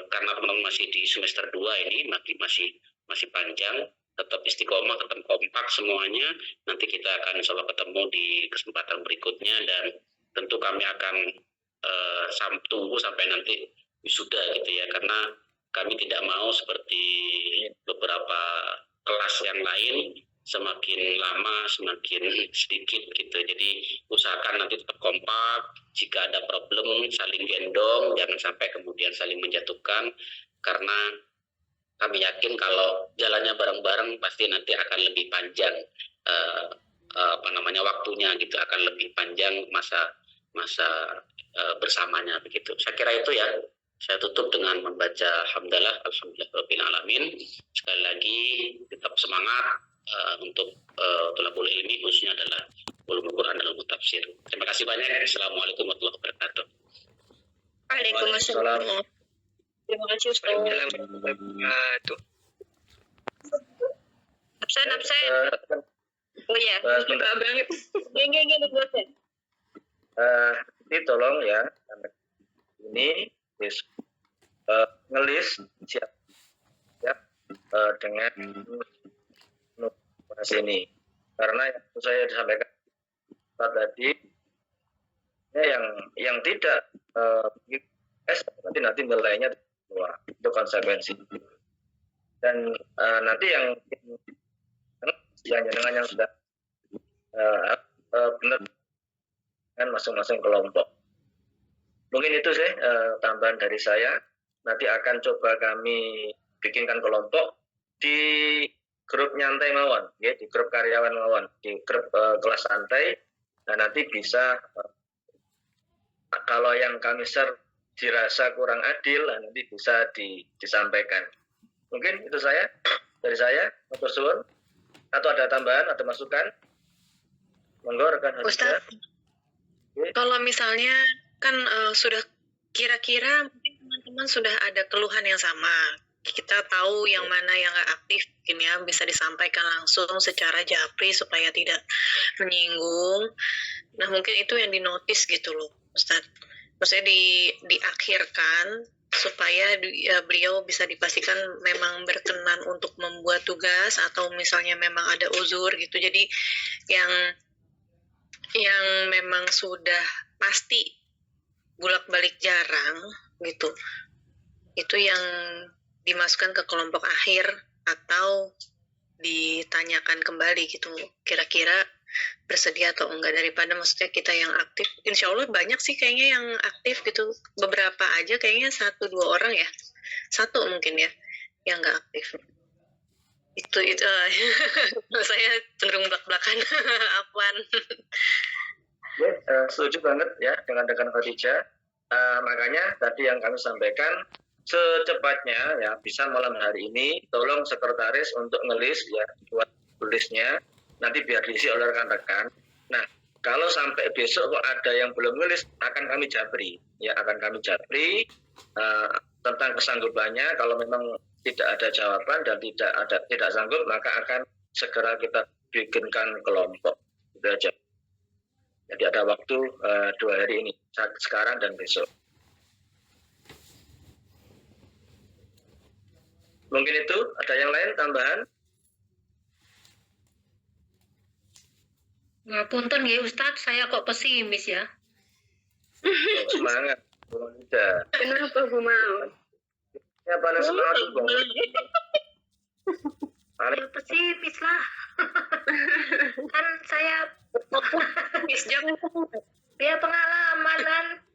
karena teman-teman masih di semester 2 ini, masih panjang, tetap istiqomah, tetap kompak semuanya. Nanti kita akan insya Allah ketemu di kesempatan berikutnya, dan tentu kami akan tunggu sampai nanti wisuda gitu ya, karena kami tidak mau seperti beberapa kelas yang lain semakin lama semakin sedikit gitu. Jadi usahakan nanti tetap kompak, jika ada problem saling gendong, jangan sampai kemudian saling menjatuhkan, karena kami yakin kalau jalannya bareng-bareng pasti nanti akan lebih panjang waktunya gitu, akan lebih panjang masa bersamanya begitu. Saya kira itu ya. Saya tutup dengan membaca hamdalah alhamdulillahirabbil alamin. Sekali lagi tetap semangat untuk thalabul ilmi, khususnya adalah ulumul Quran dan ulumul tafsir. Terima kasih banyak. Assalamualaikum warahmatullahi wabarakatuh. Waalaikumsalam. Terima kasih Ustaz. Absen. Oh iya, suka banget. Geng, dosen. Ini tolong ya, ini ngelis siap ya dengan numerasi ini, karena yang saya disampaikan tadi yang tidak nanti nilainya keluar, itu konsekuensi. Dan nanti yang dengan yang sudah benar dengan masing-masing kelompok. Mungkin itu sih tambahan dari saya. Nanti akan coba kami bikinkan kelompok di grup nyantai mawon, ya, di grup karyawan mawon, di grup kelas santai. Nah, nanti bisa kalau yang kami share dirasa kurang adil, nanti bisa disampaikan. Mungkin itu dari saya. Matur suwun. Atau ada tambahan atau masukan? Monggo rekan Ustaz. Kalau misalnya kan sudah kira-kira mungkin teman-teman sudah ada keluhan yang sama, kita tahu yang mana yang nggak aktif, mungkin ya bisa disampaikan langsung secara japri supaya tidak menyinggung. Nah mungkin itu yang dinotis gitu loh Ustadz, maksudnya diakhirkan supaya beliau bisa dipastikan memang berkenan untuk membuat tugas, atau misalnya memang ada uzur gitu. Jadi yang memang sudah pasti bolak-balik jarang gitu, itu yang dimasukkan ke kelompok akhir atau ditanyakan kembali gitu, kira-kira bersedia atau enggak, daripada maksudnya kita yang aktif. Insya Allah banyak sih kayaknya yang aktif gitu, beberapa aja kayaknya 1-2 orang ya, 1 mungkin ya yang enggak aktif. Itu saya cenderung belak-belakan. Apaan? Setuju banget ya dengan rekan Khadijah. Makanya tadi yang kami sampaikan, secepatnya ya bisa malam hari ini tolong sekretaris untuk ngelis ya, buat tulisnya nanti biar diisi oleh rekan-rekan. Nah, kalau sampai besok kok ada yang belum ngelis, akan kami japri tentang kesanggupannya. Kalau memang tidak ada jawaban dan tidak sanggup, maka akan segera kita bikinkan kelompok. Itu aja. Jadi ada waktu 2 hari ini, sekarang dan besok. Mungkin itu, ada yang lain tambahan? Ngapunten ya Ustadz, saya kok pesimis ya. Semangat, tidak. Kenapa Bu Maud? Ya paling semangat Bu. Ya pesimis lah. Kan saya ya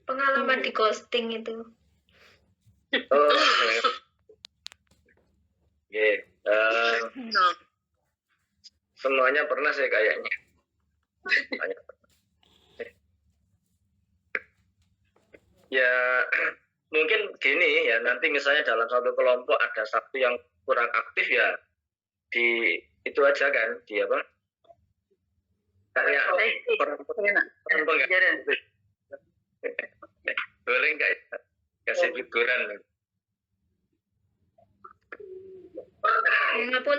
pengalaman di ghosting itu. Semuanya pernah sih kayaknya. Ya mungkin gini ya, nanti misalnya dalam satu kelompok ada satu yang kurang aktif ya, di itu aja kan, di apa? Kayak boleh nggak kasih hiburan?